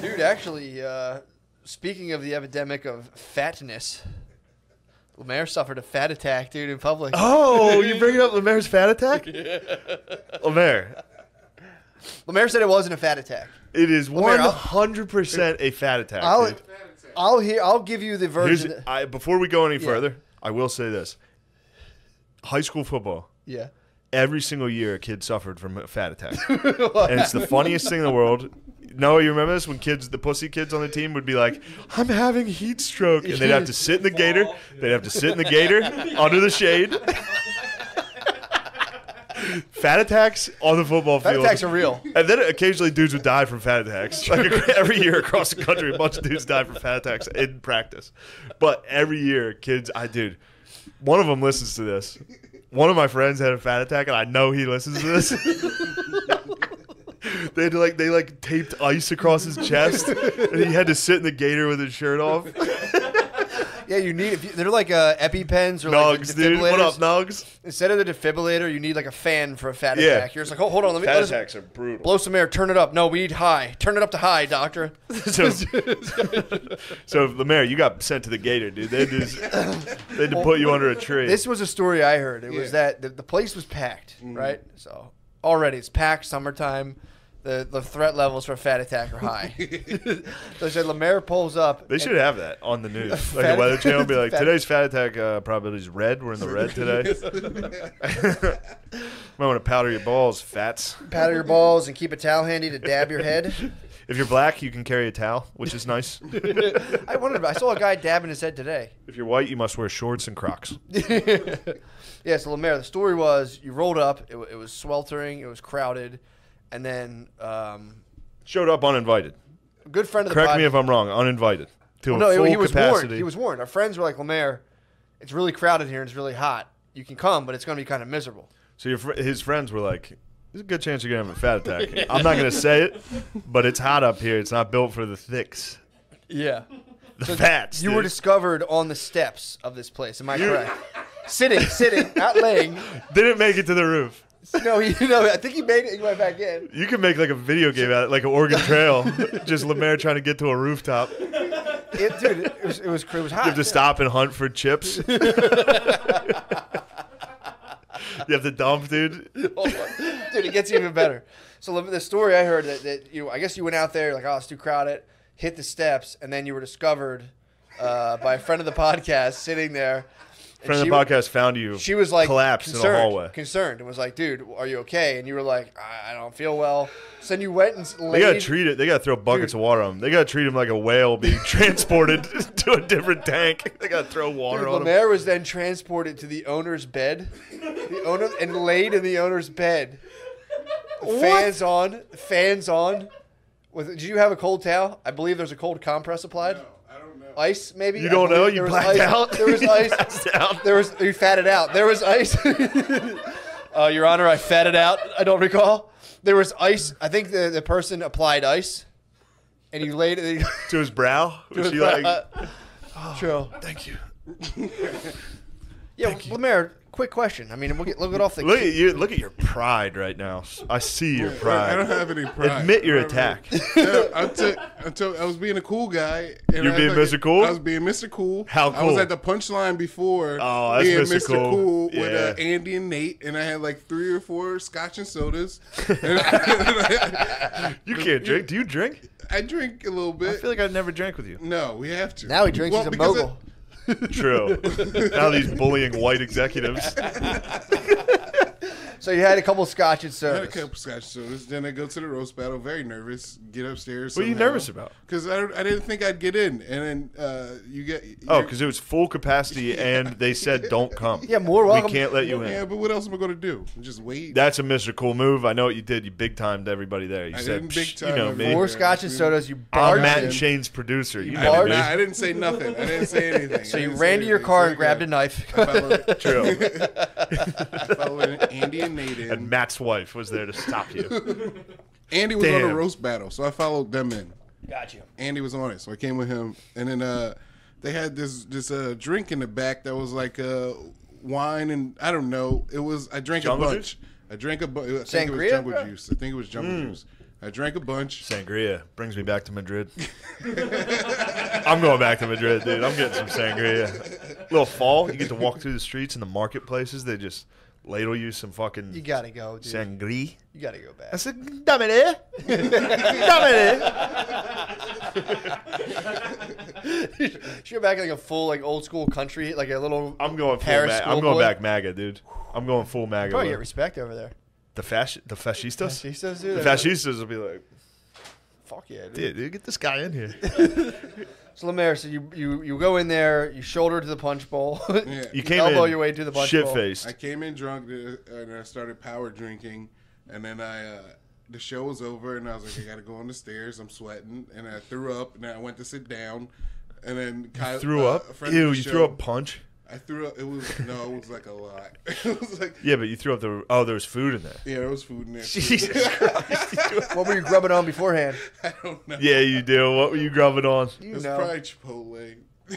Dude, actually, speaking of the epidemic of fatness, LeMaire suffered a fat attack, dude, in public. Oh, you bringing up LeMaire's fat attack? Yeah. LeMaire said it wasn't a fat attack. It is LeMaire, 100% a fat attack. I'll give you the version. Before we go any further, I will say this: high school football. Yeah. Every single year, a kid suffered from a fat attack, and it's the funniest thing in the world. No, you remember this when the pussy kids on the team would be like, "I'm having heat stroke," and they'd have to sit in the gator. They'd have to sit in the gator under the shade. Fat attacks on the football field. Fat attacks are real. And then occasionally dudes would die from fat attacks. Like every year across the country, a bunch of dudes die from fat attacks in practice. But every year, kids, one of them listens to this. One of my friends had a fat attack, and I know he listens to this. They taped ice across his chest, and he had to sit in the gator with his shirt off. Yeah, you need they're like EpiPens or Nugs, like dude. What up, defibrillators. Nugs? Instead of the defibrillator, you need like a fan for a fat attack. You're just like, hold on, let Fat me attacks are brutal. blow some air, turn it up. No, we need high. Turn it up to high, doctor. So LeMaire, you got sent to the gator, dude. They had to put you under a tree. This was a story I heard. It was that the place was packed, right? So already it's packed, summertime. The threat levels for a fat attack are high. So said LeMaire pulls up. They should have that on the news. Like the Weather Channel would be like, today's fat attack probability is red. We're in the red today. Might want to powder your balls, fats. Powder your balls and keep a towel handy to dab your head. If you're black, you can carry a towel, which is nice. I saw a guy dabbing his head today. If you're white, you must wear shorts and Crocs. Yeah, so LeMaire, the story was you rolled up. It was sweltering. It was crowded. And then showed up uninvited. a good friend of the Correct podcast. me if I'm wrong. Uninvited to No, a full he was capacity. warned. He was warned. Our friends were like, LeMaire, it's really crowded here and it's really hot. You can come, but it's going to be kind of miserable. So his friends were like, "There's a good chance you're gonna have a fat attack." I'm not gonna say it, but it's hot up here. It's not built for the thicks. Yeah. The fats. You dude. were discovered on the steps of this place. Am I correct? Sitting, not laying. Didn't make it to the roof. No, I think he made it. He went back in. You can make like a video game out of it, like an Oregon Trail. Just LeMaire trying to get to a rooftop. It was hot. You have to stop and hunt for chips. You have to dump, dude. Dude, it gets even better. So the story I heard that I guess you went out there like, oh, it's too crowded, hit the steps, and then you were discovered by a friend of the podcast sitting there. Friend of the podcast found you. She was like collapsed in the hallway. Concerned, and was like, "Dude, are you okay?" And you were like, "I don't feel well." So then you went and laid. They gotta treat it. They gotta throw buckets of water on him. They gotta treat him like a whale being transported to a different tank. They gotta throw water on him. LeMaire was then transported to the owner's bed, and laid in the owner's bed. Fans on. Did you have a cold towel? I believe there's a cold compress applied. No, I don't know. Ice, maybe? You don't know? You blacked out? There was ice. You fatted out. There was ice. Your Honor, I fatted out. I don't recall. There was ice. I think the person applied ice, and you laid it to his brow. Was she like, True. "Thank you"? Yeah, LeMaire. Quick question. I mean, look it off the. Look at you. Look at your pride right now. I see your pride. I don't have any pride. Admit your attack. No, I was being a cool guy. And You're being Mr. Cool? I was being Mr. Cool. How I was cool? at the punchline before Oh, that's being Mr. Cool. with Yeah. Andy and Nate, and I had like 3 or 4 scotch and sodas. You can't drink. Do you drink? I drink a little I bit. feel like I never drank with you. No, we have to. Now he drinks. He's a because mogul. True. Now these bullying white executives. So you had a couple scotch and I had a sodas. couple scotch sodas. Then I go to the roast battle, very nervous. Get upstairs. What are you nervous about? Because I didn't think I'd get in, and then you get. Oh, because it was full capacity, and they said don't come. Yeah, more welcome. We can't let you in. Yeah, but what else am I going to do? Just wait. That's a Mr. Cool move. I know what you did. You big timed everybody there. You I said, didn't big "Psh, time you know me. everybody. More scotch and sodas. You I'm barged Matt in. and Shane's producer. You barged know in. me. I didn't say nothing. I didn't say anything. So I you didn't ran say to your anything. car So, and grabbed a yeah. knife. I followed, True. I followed Andy and Nate in. And Matt's wife was there to stop you. Andy was on Damn. a roast battle, so I followed them in. Got you. Andy was on it, so I came with him. And then they had this drink in the back that was like wine and I don't know. I drank Jungle a bunch. juice? I drank a bunch. I think it was Sangria, jungle bro? juice. I think it was jungle juice. I drank a bunch. Sangria brings me back to Madrid. I'm going back to Madrid, dude. I'm getting some sangria. Little fall, you get to walk through the streets and the marketplaces. They just ladle you some fucking You gotta go, dude. sangria. You gotta go back. I said, dámele. You're back like a full like old school country, like a little. I'm going full Paris I'm going schoolboy. back MAGA, dude. I'm going full MAGA. Probably bro. get respect over there. The fascistas? Fascistas, dude. The fascistas will be like, Fuck yeah, dude. dude, get this guy in here. So LeMaire, so you go in there, you shoulder to the punch bowl, Yeah. You came elbow in your way to the punch shit bowl. faced. I came in drunk and I started power drinking, and then the show was over and I was like, I gotta go on the stairs. I'm sweating, and I threw up, and then I went to sit down, and then Kyle Threw up? a friend of Ew, the you show- threw up punch? I threw up. It was like a lot. It was like Yeah, but you threw up there was food in there. yeah, there was food in there. too. Jesus Christ. What were you grubbing on beforehand? I don't know. Yeah, you do. What were you grubbing on? You It was know. probably Chipotle.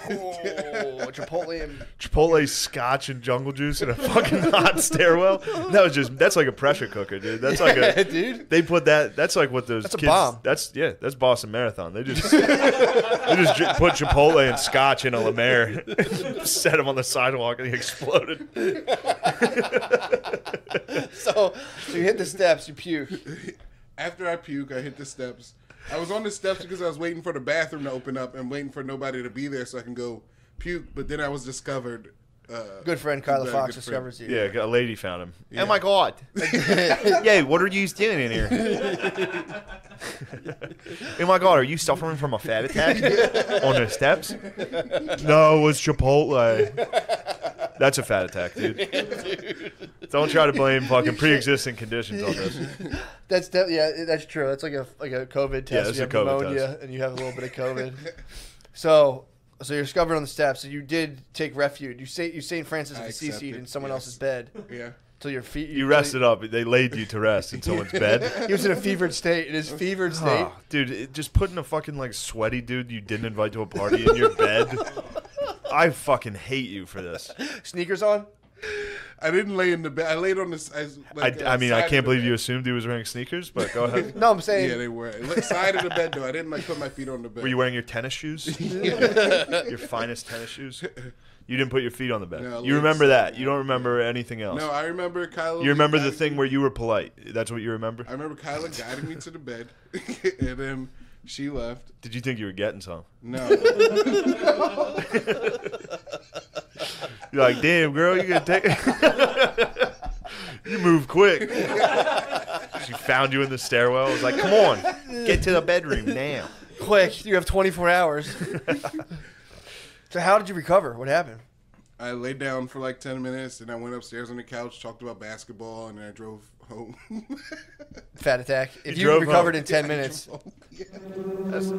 Oh, Chipotle and Chipotle scotch and jungle juice in a fucking hot stairwell. That's like a pressure cooker, dude. That's like a dude. They put that's like what those That's a kids. bomb. That's Boston Marathon. They just put Chipotle and scotch in a LeMaire, set him on the sidewalk, and he exploded. So you hit the steps, you puke. After I puke, I hit the steps. I was on the steps because I was waiting for the bathroom to open up and waiting for nobody to be there so I can go puke. But then I was discovered. Good friend Kyla Good Fox friend. discovers you. Yeah, a lady found him. Yeah. Oh my god! Yeah, what are you doing in here? Oh my god, are you suffering from a fat attack on the steps? No, it was Chipotle. That's a fat attack, dude. Don't try to blame fucking pre-existing conditions on this. That's that's true. That's like a COVID test. Yeah, that's you a have COVID pneumonia test. and you have a little bit of COVID. So you're discovered on the steps. So you did take refuge. You St. Francis of I Assisi accepted, in someone yes. else's bed Yeah. till your feet. You rested up. They laid you to rest in someone's bed. He was in a fevered state. In his fevered state. Oh, dude, just putting a fucking like sweaty dude you didn't invite to a party in your bed. I fucking hate you for this. Sneakers on. I didn't lay in the bed. I laid on this. I mean, I can't believe you assumed he was wearing sneakers, but go ahead. No, I'm saying. Yeah, they were. Side of the bed, though. I didn't put my feet on the bed. Were you wearing your tennis shoes? Your finest tennis shoes? You didn't put your feet on the bed. No, You remember that. You don't remember anything else. No, I remember Kyla. You remember the guiding thing me- where you were polite. That's what you remember? I remember Kyla guiding me to the bed, and then she left. Did you think you were getting some? No. You're like, damn, girl, you gonna take You move quick. She found you in the stairwell. Was like, come on, get to the bedroom now. Quick, you have 24 hours. So how did you recover? What happened? I laid down for like 10 minutes, and I went upstairs on the couch, talked about basketball, and then I drove home. Fat attack. If you drove recovered home. in 10 minutes. That's-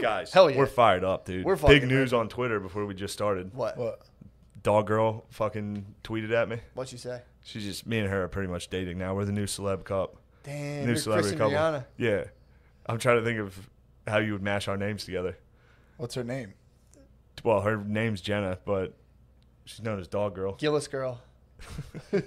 Guys, Hell yeah. we're fired up, dude. We're Big fucking news on Twitter before we just started. What? Dog girl fucking tweeted at me. What'd you say? She's just, me and her are pretty much dating now. We're the new celeb cup. Damn, New you're celebrity Chris and couple. Rihanna. Yeah. I'm trying to think of how you would mash our names together. What's her name? Well, her name's Jenna, but she's known as Dog Girl. Gillis girl. I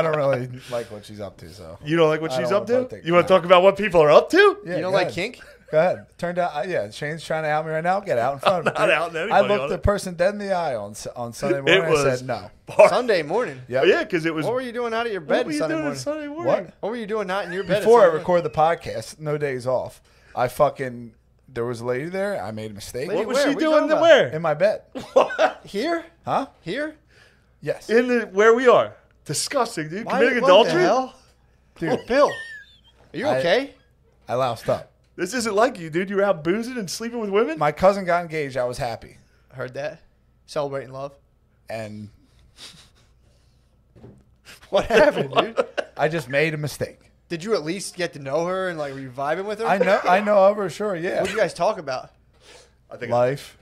don't really like what she's up to. So You don't like what I she's don't up wanna to? partake. You want to No. talk about what people are up to? yeah, You don't go like ahead. kink? Go ahead. Turned out, yeah, Shane's trying to out me right now. Get out in front of me. Not dude. outing I anybody looked on the it. person dead in the eye on Sunday morning. I was said no. Sunday morning. Yep. Oh, yeah, because it was. What were you doing out of your what bed were you Sunday doing morning? Sunday morning? What? What were you doing not in your bed? Before I Sunday record the podcast, no days off. There was a lady there. I made a mistake. Lady What was where? she What you doing talking where? In my bed. morning? Here? Huh? Here? Yes. Where we are. Disgusting, dude. Committing What adultery? the hell? Dude, Oh, Bill. Are you I- okay? I loused up. This isn't like you, dude. You're out boozing and sleeping with women? My cousin got engaged. I was happy. Heard that. Celebrating love. And What happened, dude? I just made a mistake. Did you at least get to know her and like were you vibing with her? I know of her, sure, yeah. What did you guys talk about? I think Life.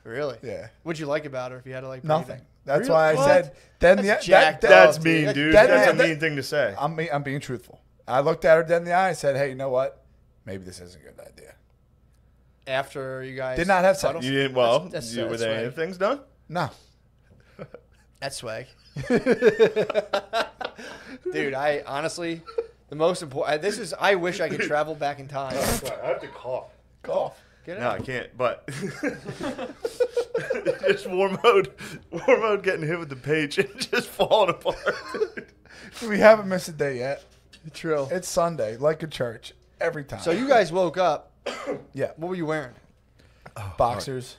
Really? Yeah. What'd you like about her? If you had to like Nothing. That's Really? why I What? said. Then That's the jacked That's up, mean, dude. dude. That- That's a that- mean thing to say. I'm being truthful. I looked at her dead in the eye and said, "Hey, you know what? Maybe this isn't a good idea." After you guys Did not have sex. cuddle? You didn't. Well, That's were there any swag. things done? No. That's swag. Dude, I honestly, the most important. I wish I could travel back in time. I have to cough. Cough. Get it? No, I can't. But just war mode getting hit with the page and just falling apart. We haven't missed a day yet. True. It's Sunday, like a church, every time. So you guys woke up. yeah, What were you wearing? boxers.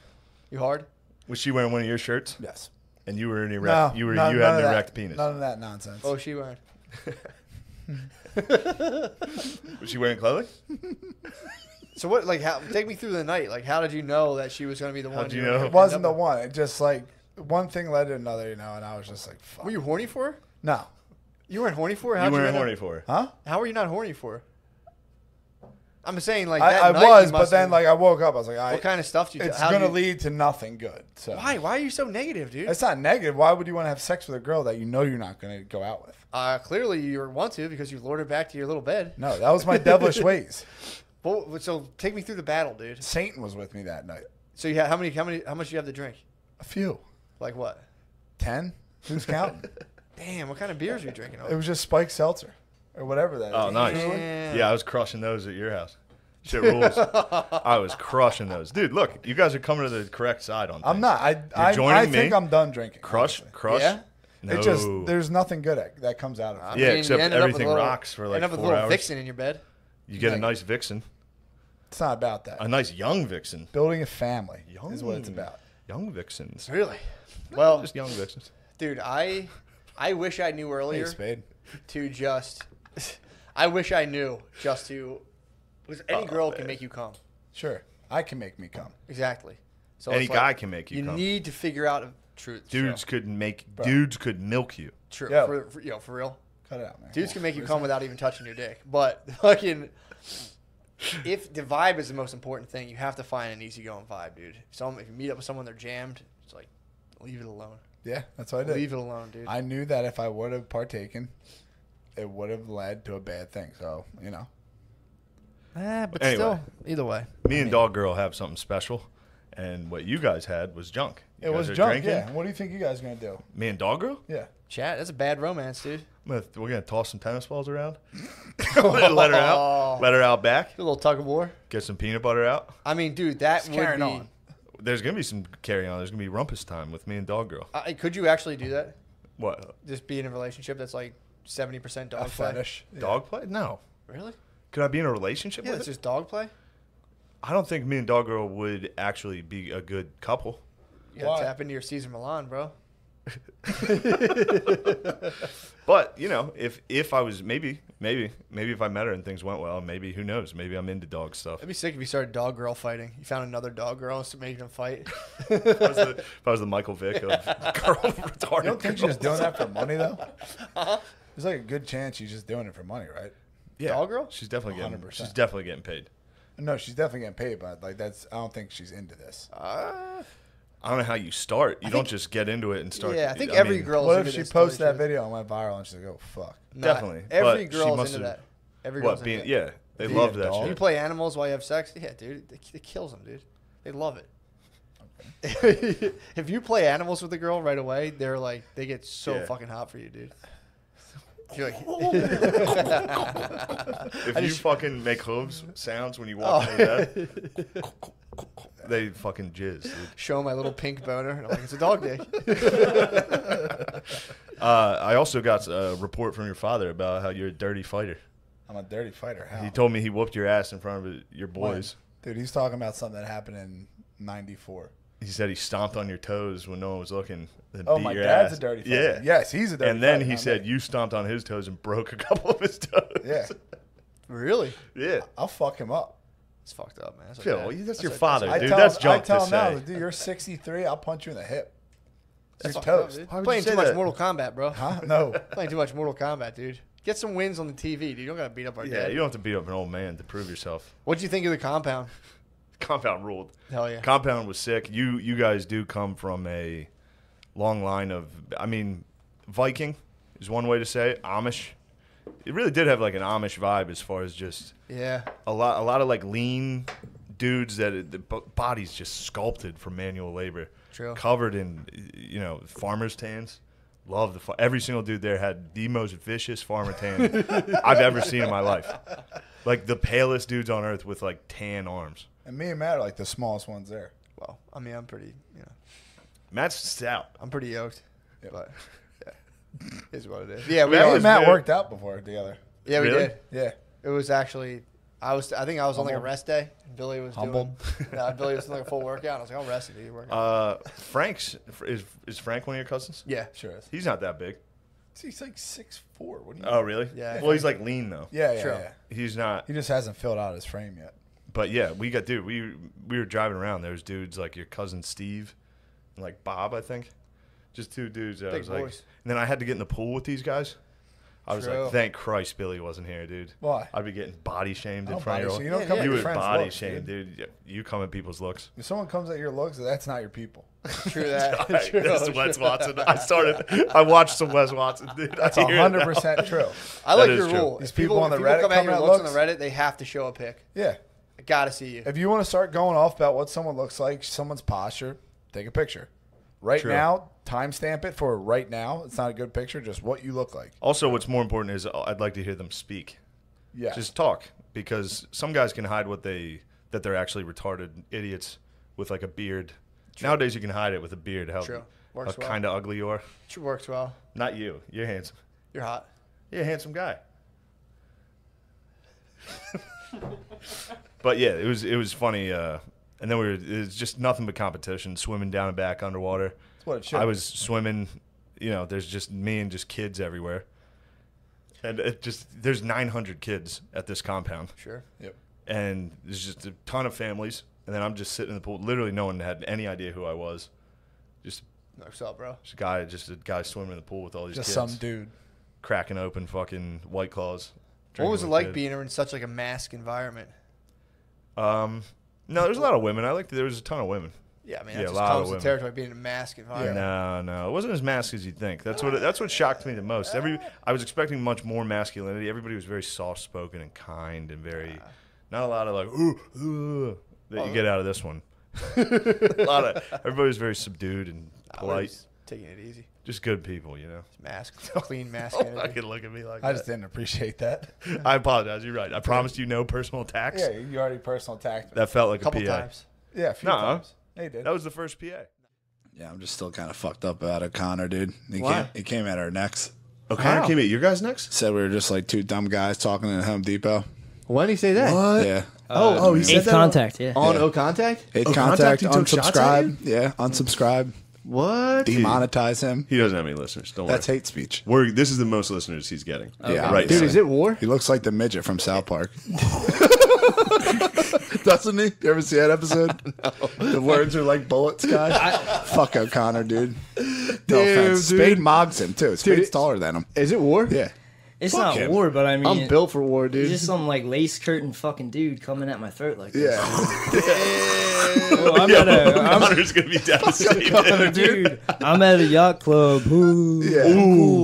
You hard? Was she wearing one of your shirts? Yes. And you were an No, erect. you none had of an that. erect penis. None of that nonsense. What was she wearing? Was she wearing clothing? So what? Like, how? Take me through the night. Like, how did you know that she was going to be the one? How'd you were know? gonna It wasn't end the up one. It just like one thing led to another, and I was just like, with? fuck. Were you horny for her? No. You weren't horny for her? You How'd weren't end up- horny for her. Huh? How were you not horny for her? I'm saying like that I night was, you but must then have- like I woke up, I was like, what kind of stuff did you? it's how'd gonna you- lead to nothing good. So Why? Why are you so negative, dude? It's not negative. Why would you want to have sex with a girl that you know you're not gonna go out with? Clearly you want to because you lured her back to your little bed. No, that was my devilish ways. Well, so take me through the battle, dude. Satan was with me that night. So you had how much you have to drink? A few. Like what? 10? Who's counting? Damn, what kind of beers are you drinking? It was just spiked seltzer or whatever that is. Oh, nice. Damn. Yeah, I was crushing those at your house. Shit rules. I was crushing those, dude. Look, you guys are coming to the correct side on. I'm things. not. I joining think me? I'm done drinking. Crush. Yeah? No. It just there's nothing good that comes out of it. Yeah, you except ended up with everything a little- rocks for like end up with a 4 little hours. vixen in your bed. You get a Like- nice vixen, It's not about that. a nice young vixen. Building a family Young. is what it's about. Young vixens. Really? Well, Just young vixens. dude, I wish I knew Hey, earlier Spade. to just. I wish I knew just to. Because any girl can man. make you come. Sure, I can make me come. Exactly. So Any it's like, guy can make you come. need to figure out a truth. Dudes could milk you. True. Yeah. For real. Cut it out, man. Dudes can make you Where's come that? without even touching your dick. But fucking, if the vibe is the most important thing, you have to find an easygoing vibe, dude. If you meet up with someone, they're jammed, it's like, leave it alone. Yeah, that's what I did. Leave it alone, dude. I knew that if I would have partaken, it would have led to a bad thing. So But Anyway. still, either way. Me and Dog Girl have something special, and what you guys had was junk. You it guys was are junk. drinking? Yeah. What do you think you guys are gonna do? Me and Dog Girl. Yeah. Chat, that's a bad romance, dude. We're gonna toss some tennis balls around. Let her out. Let her out back. A little tug of war. Get some peanut butter out. I mean, dude, that It's would carrying be. on. There's gonna be some carry on. There's gonna be rumpus time with me and Dog Girl. Could you actually do that? What? Just be in a relationship that's like 70% A dog play? fetish. Yeah. Dog play? No. Really? Could I be in a relationship Yeah, with it's it? just dog play. I don't think me and Dog Girl would actually be a good couple. You gotta Why? tap into your Caesar Milan, bro. But if I was maybe if I met her and things went well, maybe who knows? Maybe I'm into dog stuff. It'd be sick if you started dog girl fighting. You found another dog girl and making them fight. If I was the Michael Vick of girl retarded. You don't think she's just girls. doing that for money though? There's like a good chance she's just doing it for money, right? Yeah, Dog Girl? She's definitely getting. 100%. She's definitely getting paid. No, she's definitely getting paid, but like that's I don't think she's into this. I don't know how you start. You don't just get into it and start. Yeah, I think every mean, girl's What into if she this, posts tell you that the video and went viral and she's like, oh fuck. truth. Definitely, Every but she girl's must into have- that. Every girl's What into being? that. Yeah, they Being love a that dog? You shit. play animals while you have sex? Yeah, dude. It kills them, dude. They love it. If you play animals with a girl right away, they're like, they get so Yeah. fucking hot for you, dude. You're like, If you fucking make hooves sounds when you walk into bed, they fucking jizz. Dude. show my little pink boner. And I'm like, it's a dog dick. I also got a report from your father about how you're a dirty fighter. I'm a dirty fighter. How? He told me he whooped your ass in front of your boys. Dude, he's talking about something that happened in '94. He said he stomped on your toes when no one was looking. Then Oh, beat my your dad's ass. a dirty fighter. Yeah. Yes, he's a dirty And then fighter, he not said me. you stomped on his toes and broke a couple of his toes. Yeah, Really? Yeah. I'll fuck him up. It's fucked up, man. That's Phil, okay. that's your okay. father, I dude. tell, That's I junk tell to him now, say. dude, you're 63. I'll punch you in the hip. That's You're fucked up, toast. dude. Why would Playing you say too much that? Mortal Kombat, bro. Huh? No. Playing too much Mortal Kombat, dude. Get some wins on the TV, dude. You don't gotta beat up our Yeah, dad. you don't have to beat up an old man to prove yourself. What'd you think of the compound? Compound ruled. Hell yeah. Compound was sick. You guys do come from a long line of, I mean, Viking is one way to say it. Amish. It really did have like an Amish vibe as far as just a lot of like lean dudes that the body's just sculpted from manual labor. True. Covered in, farmer's tans. Love every single dude there had the most vicious farmer tan I've ever seen in my life. Like the palest dudes on earth with like tan arms. And me and Matt are like the smallest ones there. Well, I mean, I'm pretty, Matt's stout. I'm pretty yoked. Yep. But, yeah. Is what it is. Yeah, Me and Matt worked out before together. Yeah, we Really? did. Yeah. It was actually, I think I was on like a Humbled. rest day. Billy was Humbled. Billy was doing like a full workout. I was like, I'll rest it. You work out. Frank's is Frank one of your cousins? Yeah. Sure is. He's not that big. He's like 6'4". What do you Oh, really? Yeah. Well, he's like lean though. Yeah. True. He's not. He just hasn't filled out his frame yet. But yeah, we were driving around. There was dudes like your cousin Steve, and like Bob, I think. Just two dudes. That I Big was like, boys. and then I had to get in the pool with these guys. I was True. like, thank Christ Billy wasn't here, dude. Why? I'd be getting body shamed in Oh, front of body your. shame. You don't come at You your would friends' body looks, shame, dude. You come at people's looks. If someone comes at your looks, that's not your people. True that. Right, True. this is Wes Watson. I watched some Wes Watson, dude. That's I hear it now. 100% true. I like That is your true. rule. These If people on the if Reddit come at coming your at looks on looks? the Reddit, they have to show a pic. Yeah. I gotta see you. If you want to start going off about what someone looks like, someone's posture, take a picture. Right True. now, timestamp it for right now. It's not a good picture, just what you look like. Also, what's more important is I'd like to hear them speak. Yeah. Just talk, because some guys can hide that they're actually retarded idiots with like a beard. True. Nowadays, you can hide it with a beard. How True. Works well. kind of ugly you are. It works well. Not you. You're handsome. You're hot. You're a handsome guy. But yeah, it was funny. And then it was just nothing but competition, swimming down and back underwater. That's what it should I be. was swimming. There's just me and just kids everywhere. And there's 900 kids at this compound. Sure. Yep. And there's just a ton of families. And then I'm just sitting in the pool. Literally no one had any idea who I was. Just What's up, bro? a guy swimming in the pool with all these Just kids. some dude. Cracking open fucking White Claws. What was it drinking like with being in such like a mask environment? kids. No, there's a lot of women. There was a ton of women. Yeah, I mean, Yeah, that a just lot of comes to women. territory being in a mask environment. No, it wasn't as masked as you'd think. That's what shocked me the most. I was expecting much more masculinity. Everybody was very soft spoken and kind and very, not a lot of like that you get out of this one. Everybody was very subdued and polite. Taking it easy. Just good people, Mask, clean mask. Don't energy. fucking look at me like I that. just didn't appreciate that. I apologize. You're right. I promised you no personal attacks. Yeah, you already personal attacked me. That felt like A couple a PA. times. Yeah, a few Nuh-uh. times. Yeah, you did. That was the first PA. Yeah, I'm just still kind of fucked up about O'Connor, dude. Why? He came at our necks. O'Connor Wow. came at your guys next? Said we were just like two dumb guys talking in Home Depot. When did he say that? What? Yeah. Oh, he said Eighth that contact, yeah. On Yeah. O Contact? Hit Contact, contact, he took shots at unsubscribe. Yeah, unsubscribe. What? Demonetize him. He doesn't have any listeners. Don't That's worry. hate speech. This is the most listeners he's getting. Yeah, right. Dude, now. is it war? He looks like the midget from South Park. Doesn't he? You ever see that episode? The words are like bullets, guy. Fuck O'Connor, dude. No offense. dude. Spade mogs him, too. Spade's Dude. taller than him. Is it war? Yeah. It's Fuck not him. war, but I mean, I'm built for war, He's dude. just some like lace curtain fucking dude coming at my throat like this. Yeah. Oh, I'm at O'Connor's going to be devastated. dude. I'm at a yacht club. Ooh. Yeah.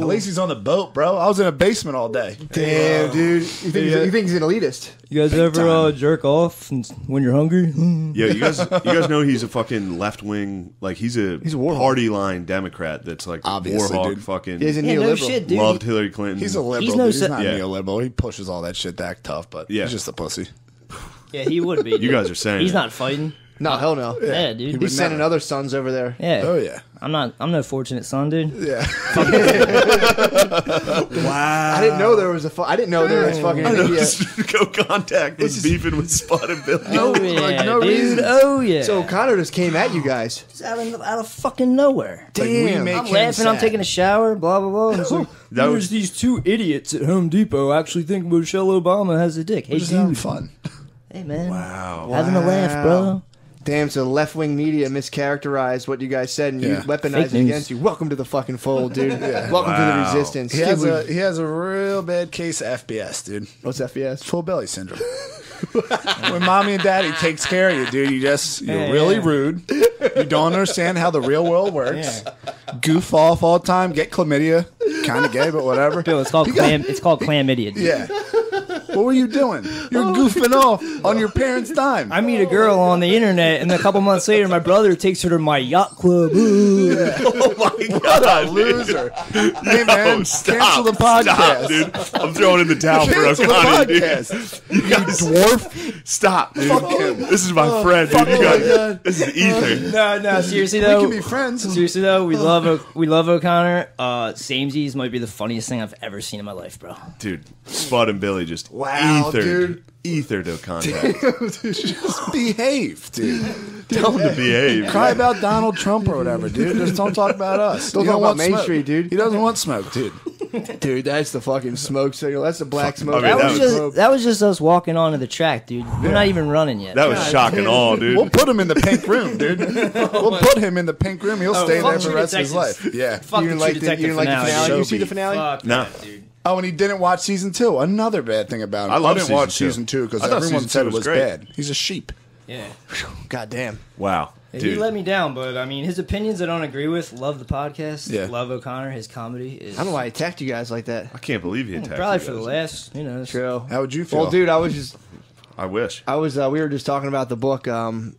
At least he's on the boat, bro. I was in a basement all day. Damn, dude. You think he's an elitist? You guys ever time. jerk off when you're hungry? Yeah, you guys know he's a fucking left wing, like he's a war hog. party line Democrat that's like Obviously, war hog dude. fucking He's a Yeah, neoliberal. no shit, dude. loved Hillary Clinton. He's a liberal. He's He's, no he's se- not Yeah. neoliberal. He pushes all that shit to act tough, but Yeah. he's just a pussy. Yeah, he would be. You dude. guys are saying he's it. not fighting. No, hell no. Yeah, dude. He's sending other sons over there. Yeah. Oh, yeah. I'm no fortunate son, dude. Yeah. I didn't know there was I didn't know there was fucking India. Go Contact was beefing with Spot and Billy. Oh yeah, no dude. reason. Oh yeah. So Connor just came at you guys. Just out of fucking nowhere. Like, we Damn. make I'm him laughing. I'm sad. taking a shower. Blah blah blah. And it's like, That there's was- these two idiots at Home Depot actually think Michelle Obama has a dick. Hey, Just having dude. fun. Hey man. Wow. Having a laugh, bro. Damn, so left-wing media mischaracterized what you guys said and you Yeah. weaponized it Fake news. against you. Welcome to the fucking fold, dude. Welcome to the Wow. resistance. He has a real bad case of FBS, dude. What's FBS? Full belly syndrome. When mommy and daddy takes care of you, dude, you're really rude. You don't understand how the real world works. Goof off all the time, get chlamydia. Kind of gay, but whatever. Bill, it's called chlamydia. Dude. Yeah. What were you doing? You're goofing off on your parents' dime. I meet a girl on the internet, and a couple months later, my brother takes her to my yacht club. Ooh. Yeah. Oh my god, Loser. Hey man, cancel the podcast. Stop, dude. I'm throwing in the towel for Cancel the O'Connor, dude. podcast. You guys, Dwarf. stop, dude. Fuck him. This is my friend, dude. You guys, this is Ethan. No, seriously We though. can be friends. Seriously though, we love O'Connor. Samesies might be the funniest thing I've ever seen in my life, bro. Dude, Spud and Billy just ethered O'Connor. Just behave, dude. Tell him to behave. Cry about Donald Trump or whatever, dude. Just don't talk about us. Don't You talk want about Main smoke. Street, dude. He doesn't want smoke, dude. Dude, that's the fucking smoke signal. That's the black smoke. I mean, That was just us walking onto the track, dude. We're not even running yet. That was shock and awe, dude. We'll put him in the pink room, dude. We'll put him in the pink room. He'll stay fuck there for the True rest of his Detectives. life. Yeah. Fuck You the didn't True like the Detective finale? finale. You see the finale? Fuck No. that, dude. Oh, and he didn't watch season 2. Another bad thing about him. I love didn't watch season two. season 2 because I thought everyone season said two it was was great. bad. He's a sheep. Yeah. God damn. Wow. He Dude. let me down, but I mean, his opinions I don't agree with. Love the podcast. Yeah. Love O'Connor. His comedy is. I don't know why I attacked you guys like that. I can't believe he attacked Probably you for the guys. last. Who knows? True. How would you feel? Well, dude, I wish. we were just talking about the book, the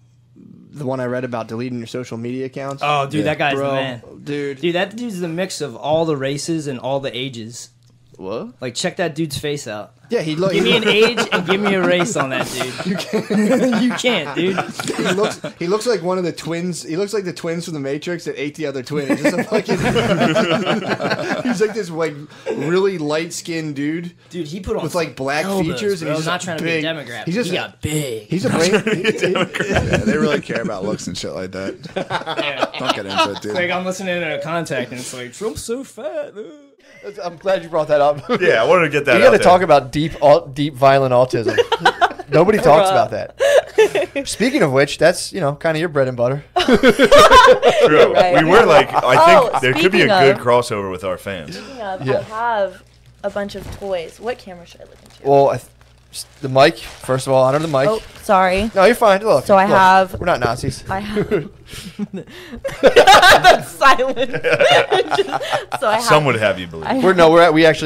one I read about deleting your social media accounts. Oh, dude, that guy's Bro, the man. dude. Dude, that dude's the mix of all the races and all the ages. What? Like, check that dude's face out. Yeah, he looks. Give me an age and give me a race on that dude. You can't, dude. He looks like one of the twins. He looks like the twins from the Matrix that ate the other twin. He's just a fucking. He's like this like really light skinned dude. Dude, he put on with like black elbows, features, bro. and he's not just trying big. to be a Democrat. He's just he got big. He's a brain. Yeah, they really care about looks and shit like that. Don't get into it, dude. Like, I'm listening to a Contact, and it's like, Trump's so fat. I'm glad you brought that up. Yeah, I wanted to get that You out got to there. talk about deep violent autism. Nobody talks about that. Speaking of which, that's kind of your bread and butter. True. Right. We were like, I think Oh, there could be a speaking good of- crossover with our fans. Speaking of, Yeah. I have a bunch of toys. What camera should I look into? Well, the mic. First of all, honor the mic. Oh, sorry. No, you're fine. Look, So I have- We're not Nazis. I have. That's silent. So I have. Some would have you believe. I-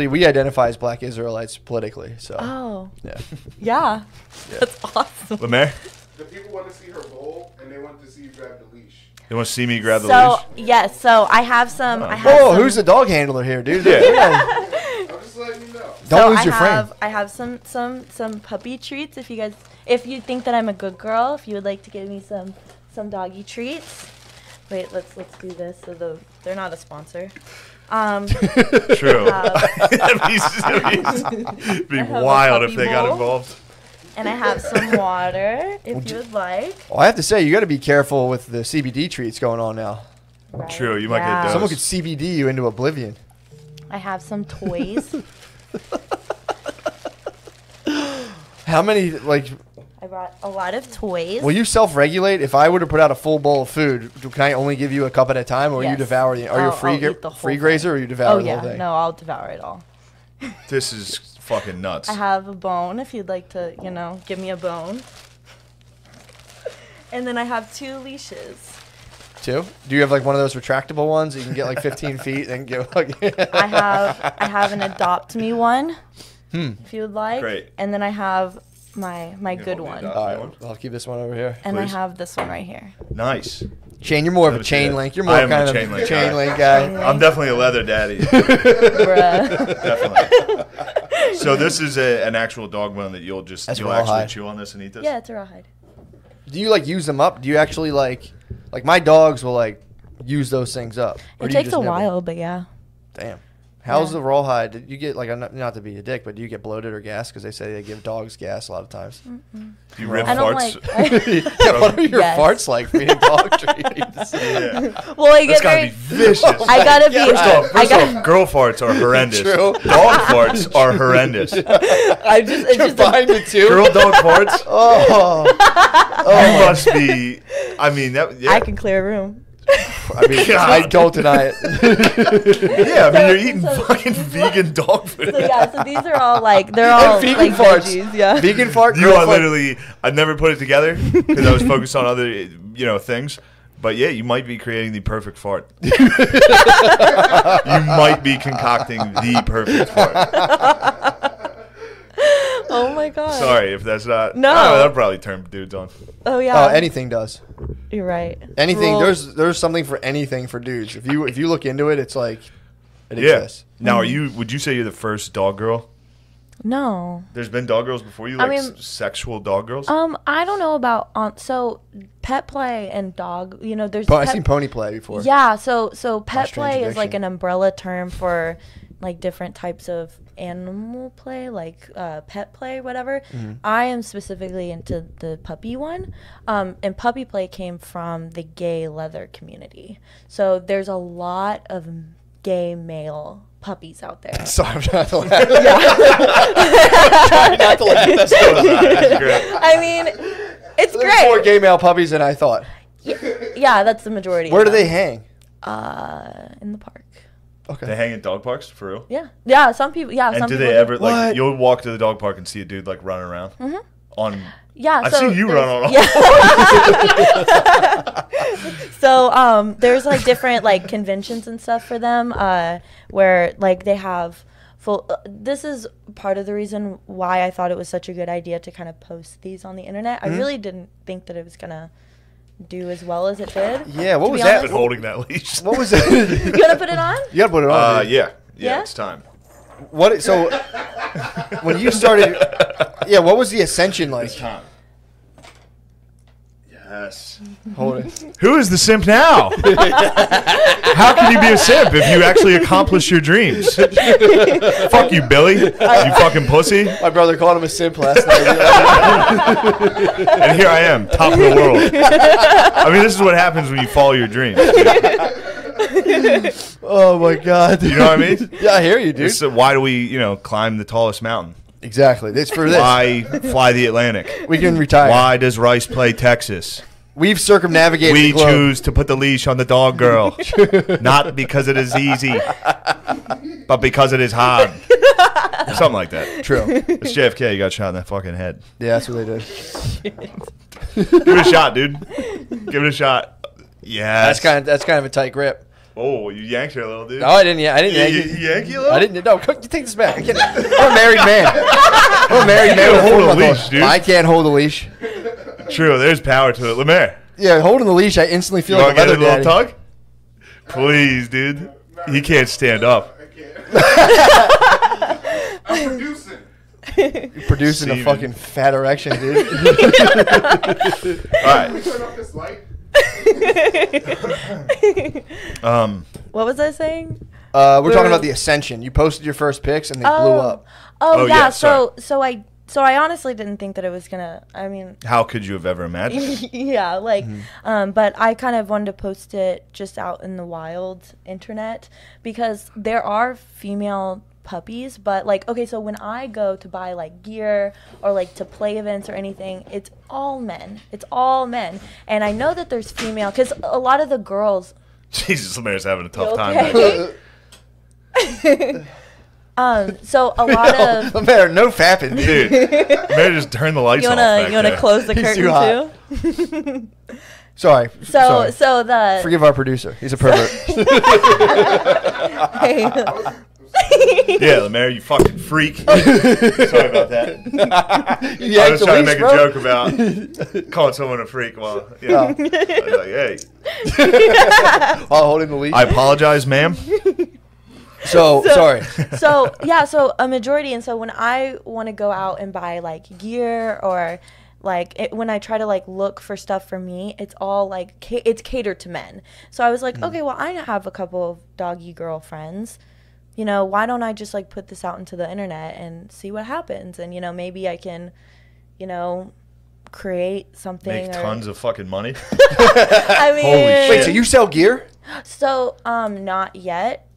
We identify as Black Israelites politically. So Oh. yeah. Yeah. That's awesome. LeMaire, The people want to see her bowl, and they want to see you grab the leash. you want to see me grab the So leash? yes, so I have some. I have Oh, some, who's the dog handler here, dude? Yeah. I'm just letting you know. Don't so lose I your have, frame. I have some puppy treats. If you think that I'm a good girl, if you would like to give me some doggy treats. Wait, let's do this. So they're not a sponsor. True. It'd be I have a wild if puppy they got bowl. involved. And I have some water if you would like. Well, I have to say, you got to be careful with the CBD treats going on now. Right. True, you might get Yeah. those. Someone could CBD you into oblivion. I have some toys. How many, like, I brought a lot of toys. will you self-regulate? If I were to put out a full bowl of food, can I only give you a cup at a time, or you Yes. devour the? Are you a I'll eat the whole free thing. grazer, or you devour Oh the yeah, whole thing? no, I'll devour it all. This is fucking nuts. I have a bone if you'd like to, give me a bone. And then I have 2 leashes. Two? Do you have like one of those retractable ones that you can get like 15 feet and give? Like, I have an adopt me one, if you would like. Great. And then I have my good hold me one. adopt. All right, I'll keep this one over here. And I please. have this one right here. Nice. Shane, you're more of a That was chain it. link. You're I more am kind a of chain link chain guy. link guy. I'm definitely a leather daddy. Bruh. Definitely. So this is an actual dog bone that you'll That's actually rawhide. chew on this and eat this? Yeah, it's a rawhide. Do you like use them up? Do you actually like my dogs will like use those things up? Or It do you takes just a nibble? while, but yeah. Damn. How's Yeah. the rawhide? Did you get like not to be a dick, but do you get bloated or gas? Because they say they give dogs gas a lot of times. Do you rip I don't farts? Yeah, what are your Yes. farts like for eating dog treats? Yeah. Well, I That's get gotta very. be vicious. I gotta be. First off, girl farts are horrendous. True. Dog farts are horrendous. It's just Combine the two. Girl dog farts? Oh. You must be. I mean, that. Yeah. I can clear a room. I mean, I don't deny it. Yeah, I mean, you're eating So- fucking vegan dog food. So yeah, so these are all like they're all vegan like farts. veggies. Yeah. Vegan fart. You girl are fart. literally. I never put it together because I was focused on other, things. But yeah, you might be creating the perfect fart. You might be concocting the perfect fart. Oh my god. Sorry if that's not. No. Oh, that'll probably turn dudes on. Oh yeah. Anything does. You're right. Anything. Rule- There's something for anything for dudes. If you look into it, it's like it Yeah. exists. Now, would you say you're the first dog girl? No. There's been dog girls before you, I like mean, sexual dog girls. I don't know about so pet play and dog. There's. I've pet- seen pony play before. Yeah. So pet strange play is like addiction. an umbrella term for like different types of animal play, like pet play, whatever. I am specifically into the puppy one, and puppy play came from the gay leather community. So there's a lot of gay male puppies out there. Sorry, I'm trying to laugh. That's great. I mean, it's There's more great. gay male puppies than I thought. Yeah, that's the majority. Where of do they them. hang? In the park. Okay. They hang at dog parks for real. Yeah. Some people. Yeah, And some do people they ever like? What? You'll walk to the dog park and see a dude like running around on. Yeah, I've so seen you run on. Yeah. So there's like different like conventions and stuff for them, where like they have full. This is part of the reason why I thought it was such a good idea to kind of post these on the internet. I really didn't think that it was gonna do as well as it did. Yeah, what to was be that? Been honest. holding that leash. What was that? You gonna put it on? You gotta put it on. dude. Yeah. Yeah? It's time. What? So when you started, what was the ascension like? Time. Yes. Hold it. Who is the simp now? How can you be a simp if you actually accomplish your dreams? Fuck you, Billy. You fucking pussy. My brother called him a simp last night. And here I am, top of the world. I mean, this is what happens when you follow your dreams. Dude. Oh my god. You know what I mean? Yeah, I hear you, dude. Why do we, climb the tallest mountain? Exactly. It's for this. Why fly the Atlantic? We can retire. Why does Rice play Texas? We've circumnavigated We the globe. choose to put the leash on the dog girl. Not because it is easy, but because it is hard. Something like that. True. It's JFK. You got shot in that fucking head. Yeah, that's what they did. Give it a shot, dude. Give it a shot. Yes. That's kind of a tight grip. Oh, you yanked her a little, dude. No, I didn't. Yeah, I didn't. You yank it. yank you a little? I didn't. No, you take this back. I'm a married man. I'm a married man. can't with hold a 4 leash, months. dude. I can't hold a leash. True. There's power to it. LeMaire, Yeah, holding the leash, I instantly feel you like want a to get a leather little daddy. tug? Please, dude. He can't stand up. I'm producing. You're producing a Semen. fucking fat erection, dude. All right. Turn off this light. What was I saying? We're talking about the ascension. You posted your first pics and they blew up. Oh yeah, yeah. sorry. So I honestly didn't think that it was gonna. I mean, How could you have ever imagined? yeah, like, but I kind of wanted to post it just out in the wild internet because there are female puppies, but like, okay, so when I go to buy like gear or like to play events or anything, it's all men. It's all men, and I know that there's female because a lot of the girls. Jesus, LeMaire's having a tough time Okay. back there. So a lot of. Mayor, no fapping, dude. Dude, LeMaire just turned the lights You off wanna back you wanna there. close the He's curtain too hot. too? Sorry. So Sorry. the Forgive our producer. He's a pervert. Yeah, LeMaire, you fucking freak. Sorry about that. You I yanked was the trying to leash, make bro. a joke about calling someone a freak while, I was like, hey. While holding the leash. I apologize, ma'am. Sorry. So a majority, and so when I want to go out and buy like gear or like when I try to like look for stuff for me, it's all like it's catered to men. So I was like, okay, well I have a couple of doggy girlfriends. Why don't I just like put this out into the internet and see what happens? And maybe I can, create something. Make tons of fucking money. I mean, Holy shit. Wait, so you sell gear? So not yet.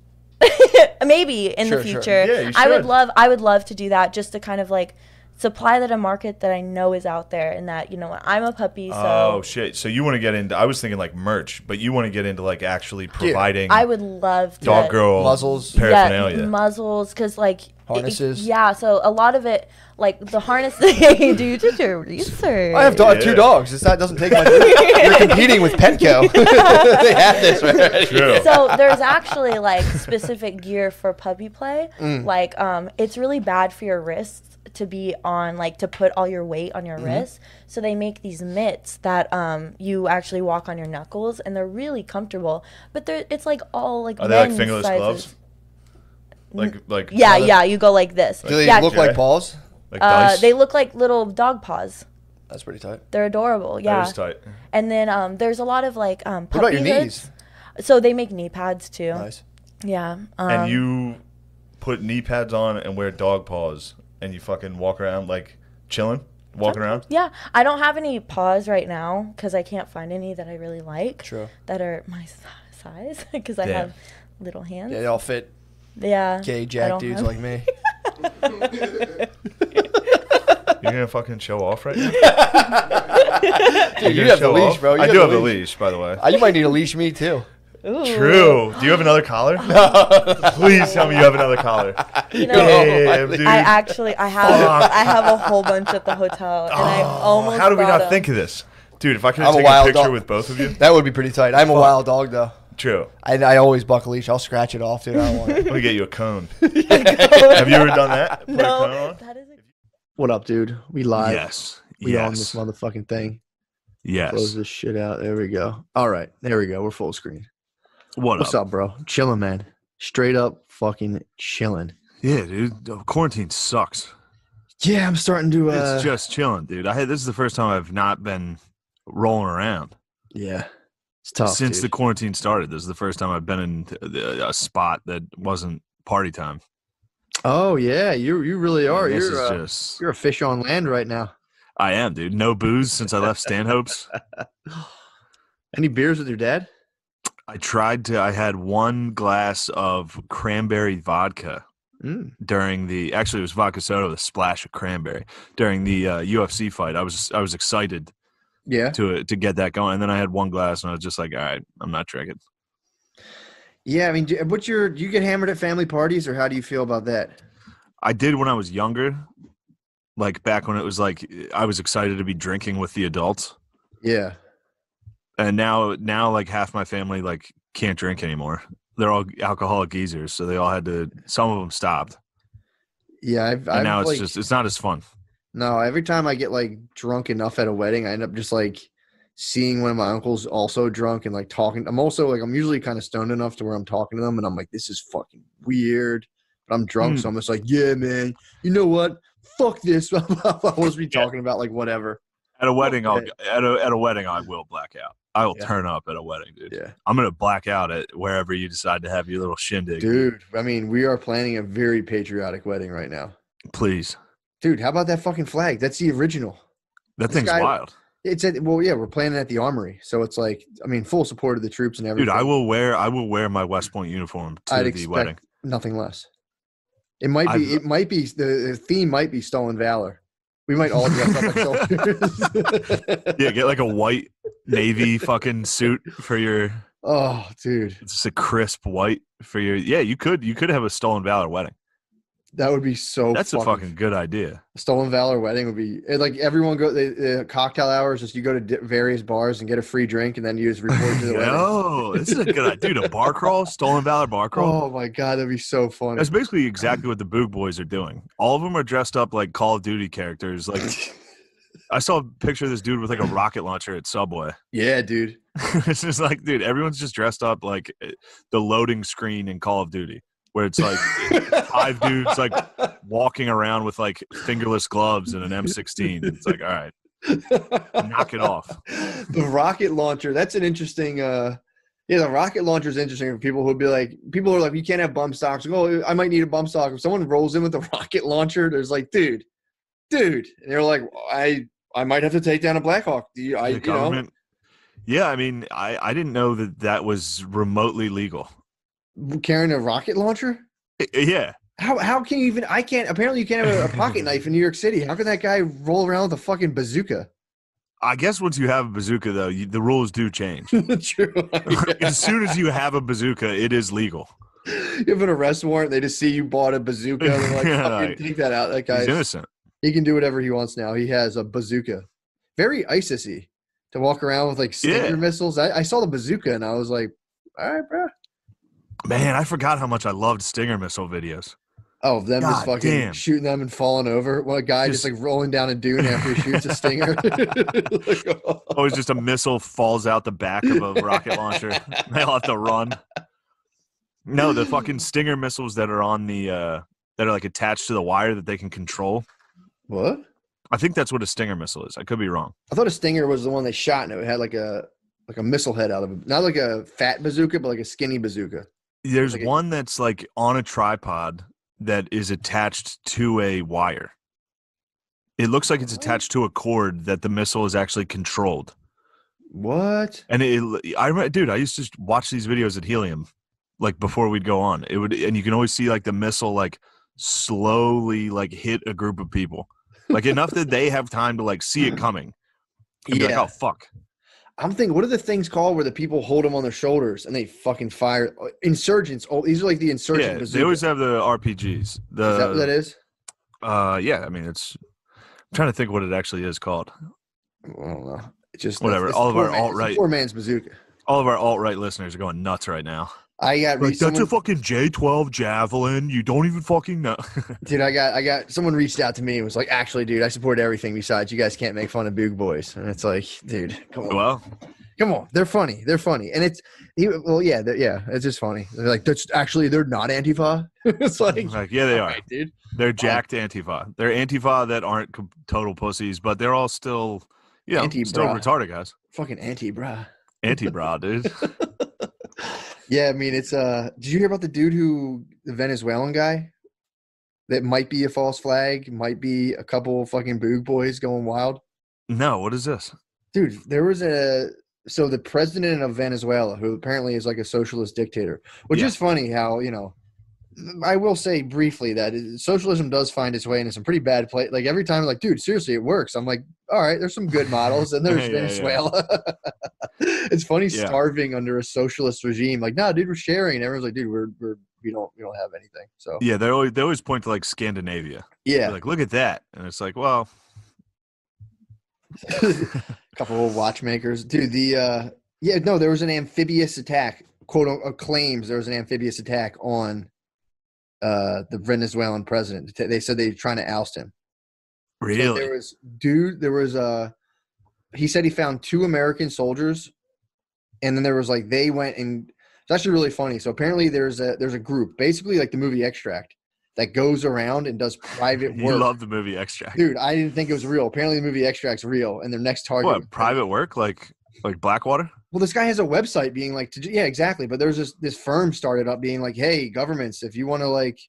Maybe in Sure, the sure. future. Yeah, you I would should. love to do that just to kind of like supply that a market that I know is out there, and that, you know, I'm a puppy, so Oh shit! So you want to get into? I was thinking like merch, but you want to get into like actually providing I would love to dog girl Muzzles. paraphernalia. Yeah, muzzles, because like Harnesses. yeah, so a lot of it, like the harness. Hey, do you did your research? I have two dogs. It doesn't take much. You're competing with Petco. They have this right. True. So there's actually like specific gear for puppy play. Like it's really bad for your wrists to be on, like to put all your weight on your wrists. So they make these mitts that you actually walk on your knuckles, and they're really comfortable. But it's like all like Are they like men's fingerless sizes. gloves? Like Yeah, you go like this. Do they yeah, look like paws? like dice? they look like little dog paws. That's pretty tight. They're adorable. Yeah. That is tight. And then there's a lot of like puppy What about your hoods. knees? So they make knee pads too. Nice. Yeah. And you put knee pads on and wear dog paws, and you fucking walk around like chilling, walking around. Yeah, I don't have any paws right now because I can't find any that I really like. True. That are my size because I Damn. have little hands. Yeah, they all fit Yeah. gay I jack don't dudes have- like me. You're gonna fucking show off right now. Dude, you You're have the gonna show leash, off? bro. You I do have the a leash, by the way. You might need a leash me too. Ooh. True. Do you have another collar? Please tell me you have another collar. You know, Damn, dude. I have a whole bunch at the hotel, and I almost. How did we brought not them. think of this? Dude, if I could I'm a take a wild picture dog. with both of you. That would be pretty tight. I'm a wild dog though. True. I always buck a leash. I'll scratch it off, dude. I don't want it. Let me get you a cone. Have you ever done that? Put a cone No, on? that is. What up, dude? We live. Yes. We on this motherfucking thing. Yes. Close this shit out. There we go. All right. There we go. We're full screen. What's What's up, bro? Chilling, man. Straight up fucking chilling. Yeah, dude. The quarantine sucks. Yeah, I'm starting to. It's just chilling, dude. This is the first time I've not been rolling around Yeah. It's tough. since the dude. quarantine started. This is the first time I've been in a spot that wasn't party time. Oh, yeah. You really are. This You're, is just. you're a fish on land right now. I am, dude. No booze since I left Stanhope's. Any beers with your dad? I had one glass of cranberry vodka during actually it was vodka soda with a splash of cranberry during the UFC fight. I was excited Yeah. to get that going, and then I had one glass and I was just like, all right, I'm not drinking. Yeah. I mean, do you get hammered at family parties, or how do you feel about that? I did when I was younger, like back when it was like I was excited to be drinking with the adults, Yeah. and now like half my family like can't drink anymore. They're all alcoholic geezers, so they all had to. Some of them stopped, Yeah. and I've now like, it's not as fun. No, every time I get like drunk enough at a wedding, I end up just like seeing one of my uncles also drunk and like talking. I'm usually kind of stoned enough to where I'm talking to them and I'm like, this is fucking weird. But I'm drunk, so I'm just like, yeah, man, you know what? Fuck this. I'm supposed to be talking about like whatever. At a wedding, I will black out. I will turn up at a wedding, dude. Yeah. I'm gonna black out at wherever you decide to have your little shindig. Dude, I mean, we are planning a very patriotic wedding right now. Please. Dude, how about that fucking flag? That's the original. That This thing's guy- wild. It's we're planning at the Armory. So it's like, I mean, full support of the troops and everything. Dude, I will wear my West Point uniform to I'd the expect wedding. nothing less. It might be the theme might be stolen valor. We might all dress up like soldiers. Yeah, get like a white navy fucking suit for your Oh, dude. it's just a crisp white for your you could have a stolen valor wedding. That would be so That's a fucking good idea. Stolen Valor wedding would be like everyone go the cocktail hours. Just you go to various bars and get a free drink, and then you just report to the wedding. Oh, this is a good idea. Dude, a bar crawl, Stolen Valor bar crawl. Oh my god, that'd be so funny. That's basically exactly what the Boog Boys are doing. All of them are dressed up like Call of Duty characters. Like I saw a picture of this dude with like a rocket launcher at Subway. Yeah, dude. It's just like, dude, everyone's just dressed up like the loading screen in Call of Duty, where it's like 5 dudes like walking around with like fingerless gloves and an M16. It's like, all right, knock it off. The rocket launcher. That's an interesting. The rocket launcher is interesting for people who would be like, people who are like, you can't have bump stocks. Like, oh, I might need a bump stock. If someone rolls in with a rocket launcher, there's like, dude, and they're like, I might have to take down a Blackhawk. The government. Yeah, I mean, I didn't know that was remotely legal. Carrying a rocket launcher. Yeah, How can you even? I can't. Apparently, you can't have a pocket knife in New York City. How can that guy roll around with a fucking bazooka? I guess once you have a bazooka, though, the rules do change. True. As soon as you have a bazooka, it is legal. You have an arrest warrant. They just see you bought a bazooka. They're like, fucking take that out. That guy's He's innocent. He can do whatever he wants now. He has a bazooka. Very ISIS-y to walk around with like Stinger missiles. I saw the bazooka and I was like, all right, bro. Man, I forgot how much I loved Stinger missile videos. Oh, them just fucking shooting them and falling over. Well, a guy just like rolling down a dune after he shoots a Stinger. Always just a missile falls out the back of a rocket launcher. They'll have to run. No, the fucking Stinger missiles that are on the that are like attached to the wire that they can control. What? I think that's what a Stinger missile is. I could be wrong. I thought a Stinger was the one they shot and it had like a missile head out of it. Not like a fat bazooka, but like a skinny bazooka. There's like one that's like on a tripod that is attached to a wire. It looks like it's attached to a cord that the missile is actually controlled. What? And I used to just watch these videos at Helium, like before we'd go on. And you can always see like the missile like slowly like hit a group of people, like enough that they have time to like see it coming. And be like, oh fuck. I'm thinking, what are the things called where the people hold them on their shoulders and they fucking fire? Insurgents. Oh, these are like the insurgent. Yeah, bazooka. they always have the RPGs. Is that what that is? Yeah. I mean, I'm trying to think what it actually is called. I don't know. It's just whatever. All of our alt-right, poor man's bazooka. All of our alt-right listeners are going nuts right now. I got like, that's a fucking J-12 Javelin. You don't even fucking know. Dude, I got someone reached out to me and was like, actually, dude, I support everything besides you guys can't make fun of Boog Boys. And it's like, dude, come on. Well, come on. They're funny. And it's, it's just funny. They're like, they're not Antifa. It's like, yeah, they are. Right, dude. They're jacked Antifa. They're Antifa that aren't total pussies, but they're all still, still retarded guys. Fucking anti-bra. Anti-bra, dude. Yeah, I mean, it's did you hear about the Venezuelan guy that might be a false flag, might be a couple fucking Boog Boys going wild? No, what is this? Dude, there was the president of Venezuela, who apparently is like a socialist dictator, which is funny how, I will say briefly that socialism does find its way into some pretty bad place. Like every time, like, dude, seriously, it works. I'm like, all right, there's some good models, and there's Venezuela. It's funny starving under a socialist regime. Like, nah, dude, we're sharing, and everyone's like, dude, we don't have anything. So yeah, they always point to like Scandinavia. Yeah, they're like, look at that, and it's like, well, a couple of watchmakers, dude. There was an amphibious attack. Claims there was an amphibious attack on the Venezuelan president. They said they were trying to oust him. Really? So he said he found 2 American soldiers, and then there was like, they went and it's actually really funny. So apparently there's a group, basically like the movie Extract, that goes around and does private work. You love the movie Extract. Dude, I didn't think it was real. Apparently the movie Extract's real, and their next target. What, private work? Like Blackwater? Well, this guy has a website being like, yeah, exactly. But there's this firm started up being like, hey, governments, if you want to like,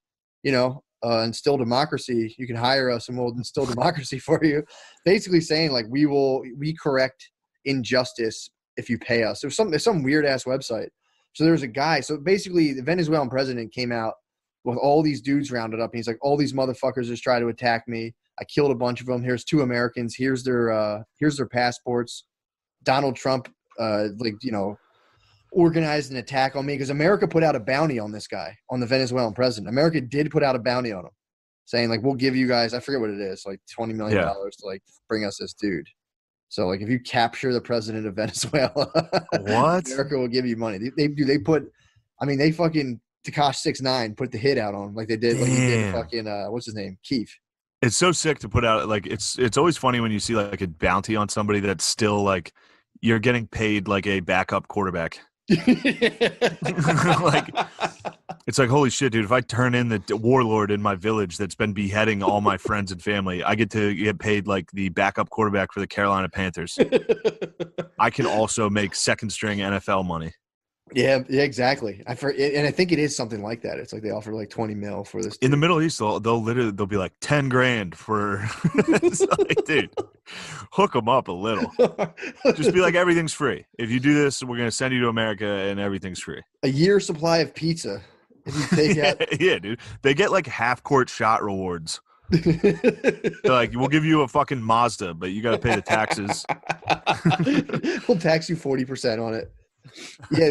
instill democracy, you can hire us and we'll instill democracy for you. Basically saying like, we correct injustice if you pay us. There's some weird ass website. So there was a guy. So basically the Venezuelan president came out with all these dudes rounded up. And he's like, all these motherfuckers just try to attack me. I killed a bunch of them. Here's 2 Americans. Here's their passports. Donald Trump, organized an attack on me because America put out a bounty on this guy, on the Venezuelan president. America did put out a bounty on him, saying like, we'll give you guys, I forget what it is, like $20 million to like bring us this dude. So like, if you capture the president of Venezuela, what? America will give you money. They fucking Tekashi 6ix9ine put the hit out on him like they did, like he did fucking what's his name, Keith. It's so sick to put out. Like it's always funny when you see like a bounty on somebody that's still like, you're getting paid like a backup quarterback. Like, it's like, holy shit, dude, if I turn in the warlord in my village that's been beheading all my friends and family, I get to get paid like the backup quarterback for the Carolina Panthers. I can also make second string NFL money. Yeah, exactly. And I think it is something like that. It's like they offer like 20 mil for this. In the Middle East, they'll be like 10 grand for. It's like, dude, hook them up a little. Just be like, everything's free. If you do this, we're gonna send you to America, and everything's free. A year supply of pizza If you take out, Yeah, dude. They get like half-court shot rewards. They're like, we'll give you a fucking Mazda, but you got to pay the taxes. we'll tax you 40% on it. Yeah,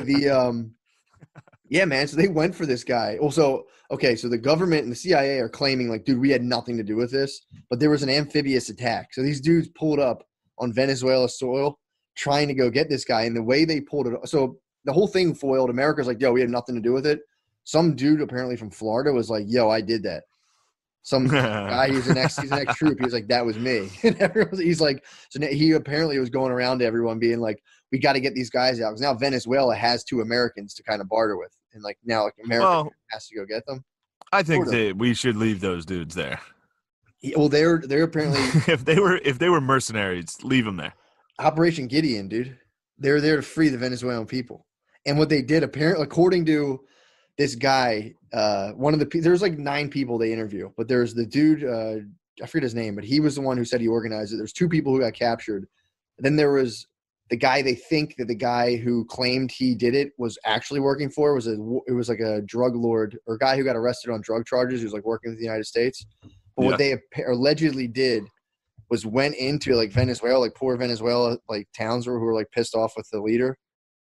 yeah, man. So they went for this guy. Also, okay, so the government and the CIA are claiming like, dude, we had nothing to do with this, but there was an amphibious attack. So these dudes pulled up on Venezuela soil trying to go get this guy, and the way they pulled it, so the whole thing foiled. America's like, yo, we had nothing to do with it. Some dude apparently from Florida was like, yo, I did that. Some guy, he's an ex-troop. He was like, that was me. And he's like, so he apparently was going around to everyone being like, we got to get these guys out. Because now Venezuela has 2 Americans to kind of barter with. And like now like America has to go get them. I think that we should leave those dudes there. Yeah, well, they're apparently if they were mercenaries, leave them there. Operation Gideon, dude. They're there to free the Venezuelan people. And what they did, apparently, according to this guy, there's like 9 people they interview, but there's the dude, I forget his name, but he was the one who said he organized it. There's 2 people who got captured. Then there was the guy they think that the guy who claimed he did it was actually working for it was like a drug lord or a guy who got arrested on drug charges. He was like working with the United States. But what they allegedly did was went into like Venezuela, like poor Venezuela, like towns who were like pissed off with the leader.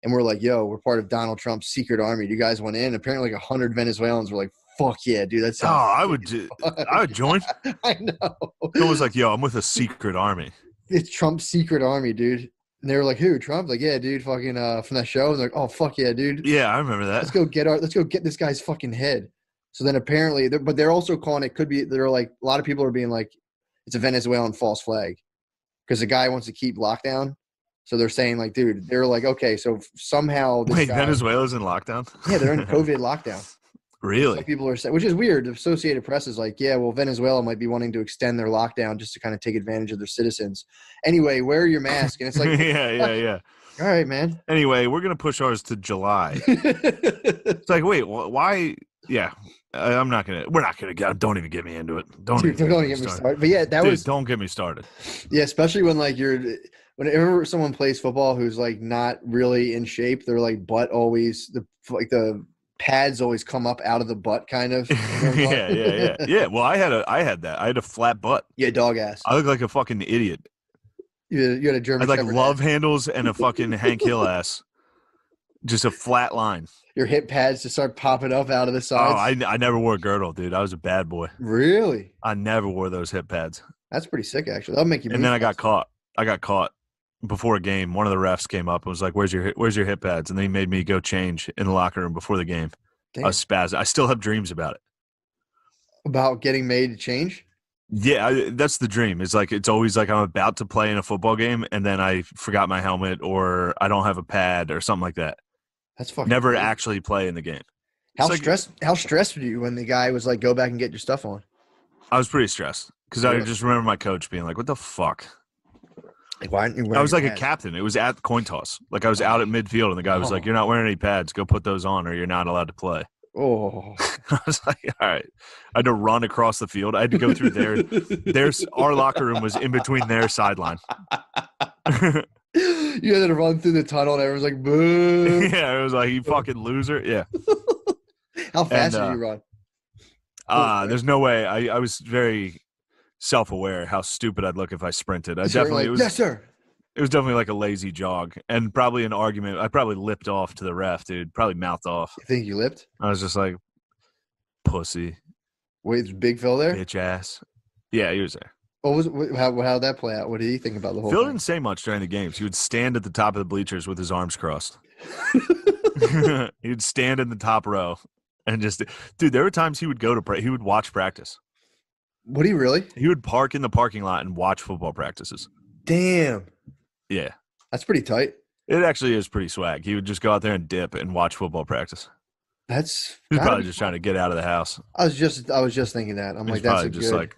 And we're like, yo, we're part of Donald Trump's secret army. You guys went in. Apparently like 100 Venezuelans were like, fuck yeah, dude. That's I would join. I know. It was like, yo, I'm with a secret army. It's Trump's secret army, dude. And they were like, who? Trump? Like, yeah, dude, fucking from that show. And they're like, oh, fuck yeah, dude. Yeah, I remember that. Let's go get this guy's fucking head. So then apparently, but they're also calling it they're like, a lot of people are being like, it's a Venezuelan false flag because the guy wants to keep lockdown. So they're saying like, dude, they're like, okay, so somehow this guy, Venezuela's in lockdown? Yeah, they're in COVID lockdown. Really? Some people are saying, which is weird. The Associated Press is like, yeah, well, Venezuela might be wanting to extend their lockdown just to kind of take advantage of their citizens. Anyway, wear your mask. And it's like, yeah. All right, man. Anyway, we're going to push ours to July. It's like, wait, why? Yeah. We're not going to, don't even get me into it. Don't get me started. But yeah, don't get me started. Yeah, especially when like whenever someone plays football who's like not really in shape, they're like butt always, the pads always come up out of the butt kind of. Yeah. Well, I had that. I had a flat butt. Yeah, dog ass. I look like a fucking idiot. You had a German. I had like love handles and a fucking Hank Hill ass. Just a flat line. Your hip pads just start popping up out of the sides. Oh, I never wore Gurl, dude. I was a bad boy. Really? I never wore those hip pads. That's pretty sick, actually. That'll make you. And then I got caught. Before a game. One of the refs came up and was like, "Where's your hip pads?" And they made me go change in the locker room before the game. Damn. I was spazzed. I still have dreams about it. About getting made to change? Yeah, that's the dream. It's like it's always like I'm about to play in a football game and then I forgot my helmet or I don't have a pad or something like that. That's fucking never crazy. Actually play in the game. How stressed were you when the guy was like, "Go back and get your stuff on"? I was pretty stressed because I just remember my coach being like, "What the fuck." Like, why aren't you wearing I was like a captain. It was at the coin toss. Like I was out at midfield and the guy was like, "You're not wearing any pads. Go put those on or you're not allowed to play." Oh. I was like, all right. I had to run across the field. I had to go through our locker room was in between their sideline. You had to run through the tunnel and everyone's like, boo. Yeah, it was like, you fucking loser. Yeah. How fast did you run? There's no way. I was very self-aware how stupid I'd look if I sprinted. Yes, sir. It was definitely like a lazy jog and probably an argument. I probably lipped off to the ref, dude. Probably mouthed off. You think you lipped? I was just like, pussy. Wait, is Big Phil there? Bitch ass. Yeah, he was there. How'd that play out? What did he think about the whole Phil thing? didn't say much during the games. He would stand at the top of the bleachers with his arms crossed. He would stand in the top row and just – dude, there were times he would he would watch practice. Would he really? He would park in the parking lot and watch football practices. Damn. Yeah. That's pretty tight. It actually is pretty swag. He would just go out there and dip and watch football practice. He's probably just trying to get out of the house. I was just thinking that. I'm like, that's just like,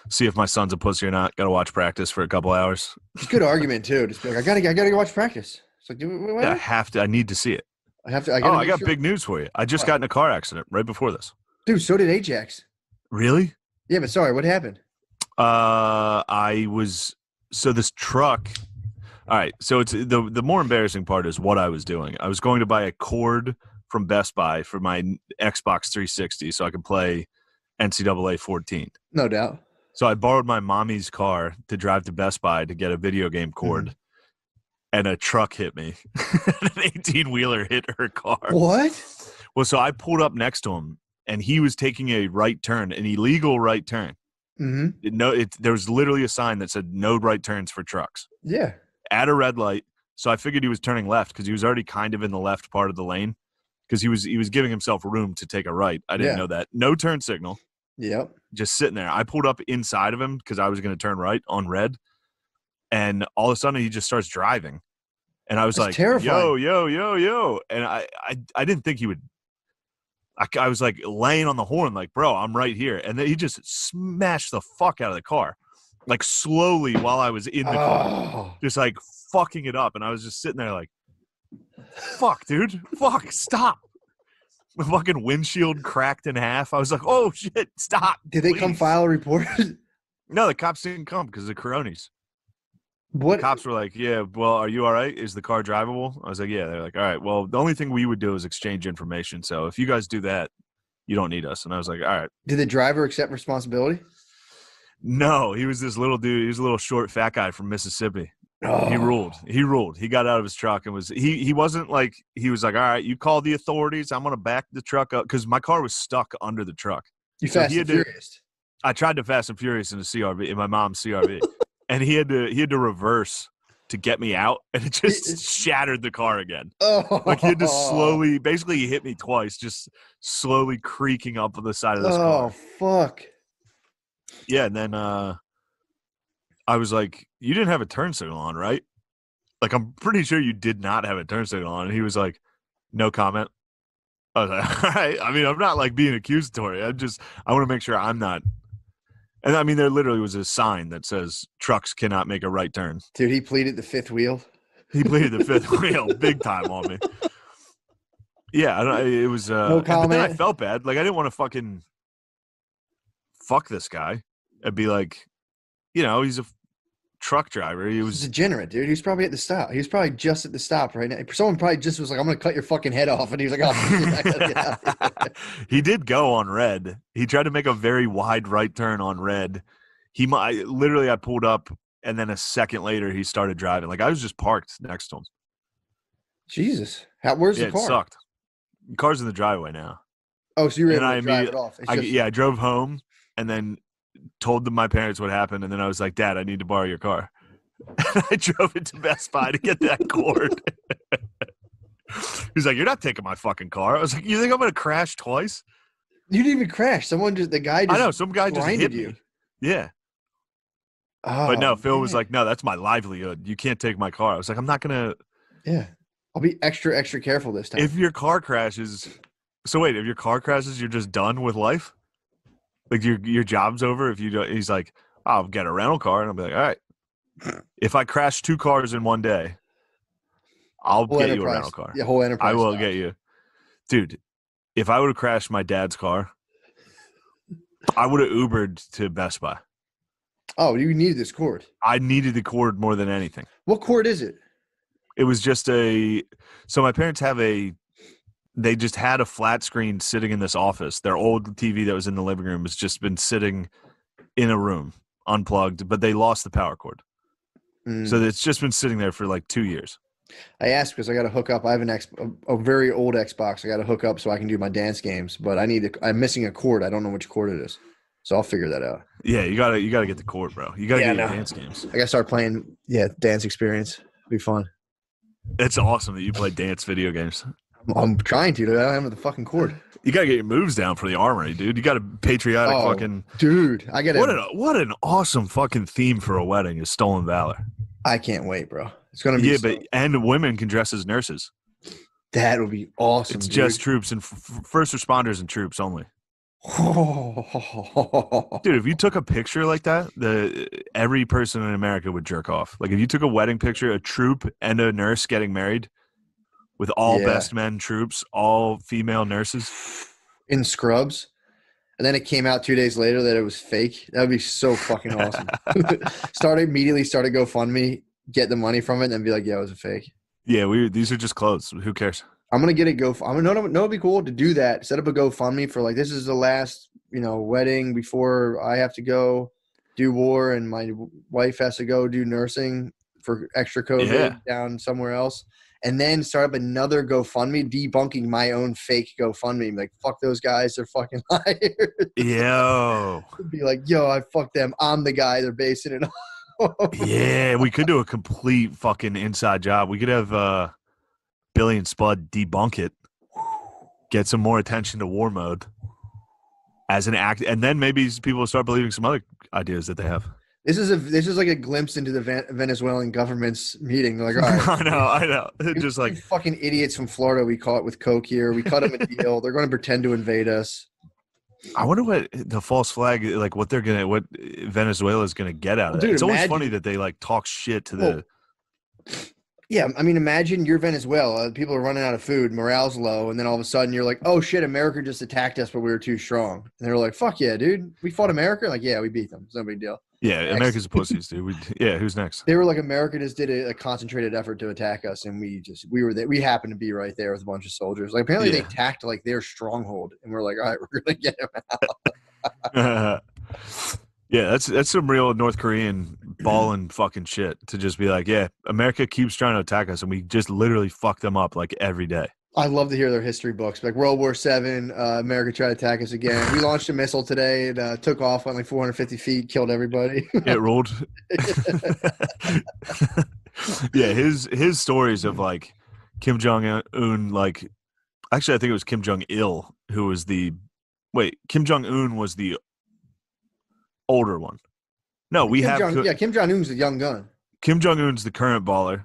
see if my son's a pussy or not. Got to watch practice for a couple hours. It's a good argument too. Just be like, I gotta go watch practice. It's like, I have to. I need to see it. I got big news for you. I just got in a car accident right before this. Dude, so did Ajax. Really? Yeah, but sorry, what happened? So this truck. All right, so it's the more embarrassing part is what I was doing. I was going to buy a cord from Best Buy for my Xbox 360 so I could play NCAA 14. No doubt. So I borrowed my mommy's car to drive to Best Buy to get a video game cord, and a truck hit me. An 18-wheeler hit her car. What? Well, so I pulled up next to him, and he was taking a right turn, an illegal right turn. There was literally a sign that said no right turns for trucks. Yeah. At a red light. So I figured he was turning left because he was already kind of in the left part of the lane because he was giving himself room to take a right. I didn't know that. No turn signal. Yep. Just sitting there. I pulled up inside of him because I was going to turn right on red. And all of a sudden he just starts driving. And I was like, terrifying. yo. And I didn't think he would. I was like laying on the horn like, bro, I'm right here. And then he just smashed the fuck out of the car. Like slowly while I was in the car. Just like fucking it up. And I was just sitting there like, fuck, dude. Fuck, stop. The fucking windshield cracked in half. I was like, oh, shit, stop. Did they come file a report? No, the cops didn't come because of Coronis. What? The cops were like, yeah, well, are you all right? Is the car drivable? I was like, yeah. They're like, all right, well, the only thing we would do is exchange information. So if you guys do that, you don't need us. And I was like, all right. Did the driver accept responsibility? No, he was this little dude. He was a little short, fat guy from Mississippi. Oh. He ruled. He got out of his truck and he wasn't like, he was like, all right, you call the authorities. I'm going to back the truck up because my car was stuck under the truck. You Fast and Furious. I tried to Fast and Furious in a CRV, in my mom's CRV. And he had to reverse to get me out, and it just shattered the car again. Oh. Like he had to basically he hit me twice, just slowly creaking up on the side of this car. Oh, fuck. Yeah, and then I was like, you didn't have a turn signal on, right? Like, I'm pretty sure you did not have a turn signal on. And he was like, no comment. I was like, all right. I mean, I'm not like being accusatory. I want to make sure I'm not. And I mean, there literally was a sign that says trucks cannot make a right turn. Dude, he pleaded the fifth wheel. He pleaded the fifth wheel big time on me. Yeah, it was. No comment. But then I felt bad. Like, I didn't want to fucking fuck this guy and be like, he's a truck driver. He was degenerate, dude. He was probably at the stop. He was probably just at the stop right now. Someone probably just was like, I'm going to cut your fucking head off. And he was like, oh, I gotta get out of here. He did go on red. He tried to make a very wide right turn on red. I pulled up, and then a second later, he started driving. Like, I was just parked next to him. Jesus. Where's the car? It sucked. The car's in the driveway now. Oh, so you were able to drive it off. I drove home and then told my parents what happened, and then I was like, Dad, I need to borrow your car. I drove it to Best Buy to get that cord. He's like, you're not taking my fucking car. I was like, you think I'm going to crash twice? You didn't even crash. The guy just I know, some guy just hit you. Me. Yeah. Oh, but no, Phil was like, no, that's my livelihood. You can't take my car. I was like, I'm not going to. Yeah. I'll be extra, extra careful this time. If your car crashes. So wait, if your car crashes, you're just done with life? Like your job's over if you don't. He's like, I'll get a rental car. And I'll be like, all right. If I crash 2 cars in one day, I'll get you a rental car. Yeah, whole enterprise. I will get you. Dude, if I would have crashed my dad's car, I would have Ubered to Best Buy. Oh, you needed this cord. I needed the cord more than anything. What cord is it? It was just so my parents they just had a flat screen sitting in this office. Their old TV that was in the living room has just been sitting in a room, unplugged, but they lost the power cord. So it's just been sitting there for like 2 years. I asked because I got to hook up. I have a very old Xbox. I got to hook up so I can do my dance games, but I'm missing a cord. I don't know which cord it is. So I'll figure that out. Yeah, you gotta get the cord, bro. You gotta get your dance games. I gotta start playing. Yeah, dance experience. It'll be fun. It's awesome that you play dance video games. I'm trying to. I don't have the fucking cord. You gotta get your moves down for the armory, dude. You got a patriotic fucking dude. I gotta. What an awesome fucking theme for a wedding is Stolen Valor. I can't wait, bro. It's gonna be and women can dress as nurses. That would be awesome. It's just troops and first responders and troops only. Dude, if you took a picture like that, every person in America would jerk off. Like if you took a wedding picture, a troop and a nurse getting married with all best men troops, all female nurses in scrubs, and then it came out 2 days later that it was fake. That would be so fucking awesome. Start GoFundMe, get the money from it, and be like, yeah, it was a fake. Yeah, these are just clothes. Who cares? I'm gonna get a I'm gonna know it'd be cool to do that. Set up a GoFundMe for like this is the last wedding before I have to go do war and my wife has to go do nursing for extra COVID down somewhere else, and then start up another GoFundMe debunking my own fake GoFundMe. Like fuck those guys, they're fucking liars. Yo, Be like, yo, I fuck them. I'm the guy they're basing it on. yeah, we could do a complete fucking inside job. We could have Billy and Spud debunk it, get some more attention to war mode as an act, and then maybe people will start believing some other ideas that they have. This is like a glimpse into the Venezuelan government's meeting. They're like, all right, I know. Just like fucking idiots from Florida we caught with coke here. We cut them a deal. They're going to pretend to invade us. I wonder what the false flag, like what Venezuela's gonna get out of it. Dude, it's always funny that they like talk shit to the. Yeah, I mean, imagine you're Venezuela. People are running out of food, morale's low, and then all of a sudden you're like, "Oh shit, America just attacked us, but we were too strong." And they're like, "Fuck yeah, dude, we fought America." Like, yeah, we beat them. It's no big deal. Yeah, next. America's pussies, dude. Who's next? They were like, America just did a concentrated effort to attack us, and we were there. We happened to be right there with a bunch of soldiers. Like apparently they attacked like their stronghold, and we're like, all right, we're gonna get them out. Yeah, that's some real North Korean balling fucking shit to just be like, yeah, America keeps trying to attack us, and we just literally fuck them up like every day. I love to hear their history books. Like World War VII, America tried to attack us again. We launched a missile today. It took off on like 450 feet, killed everybody. It ruled. Yeah, his stories of like Kim Jong-un, like actually I think it was Kim Jong-il who was Kim Jong-un was the older one. No, Kim Jong-un's the young gun. Kim Jong-un's the current baller.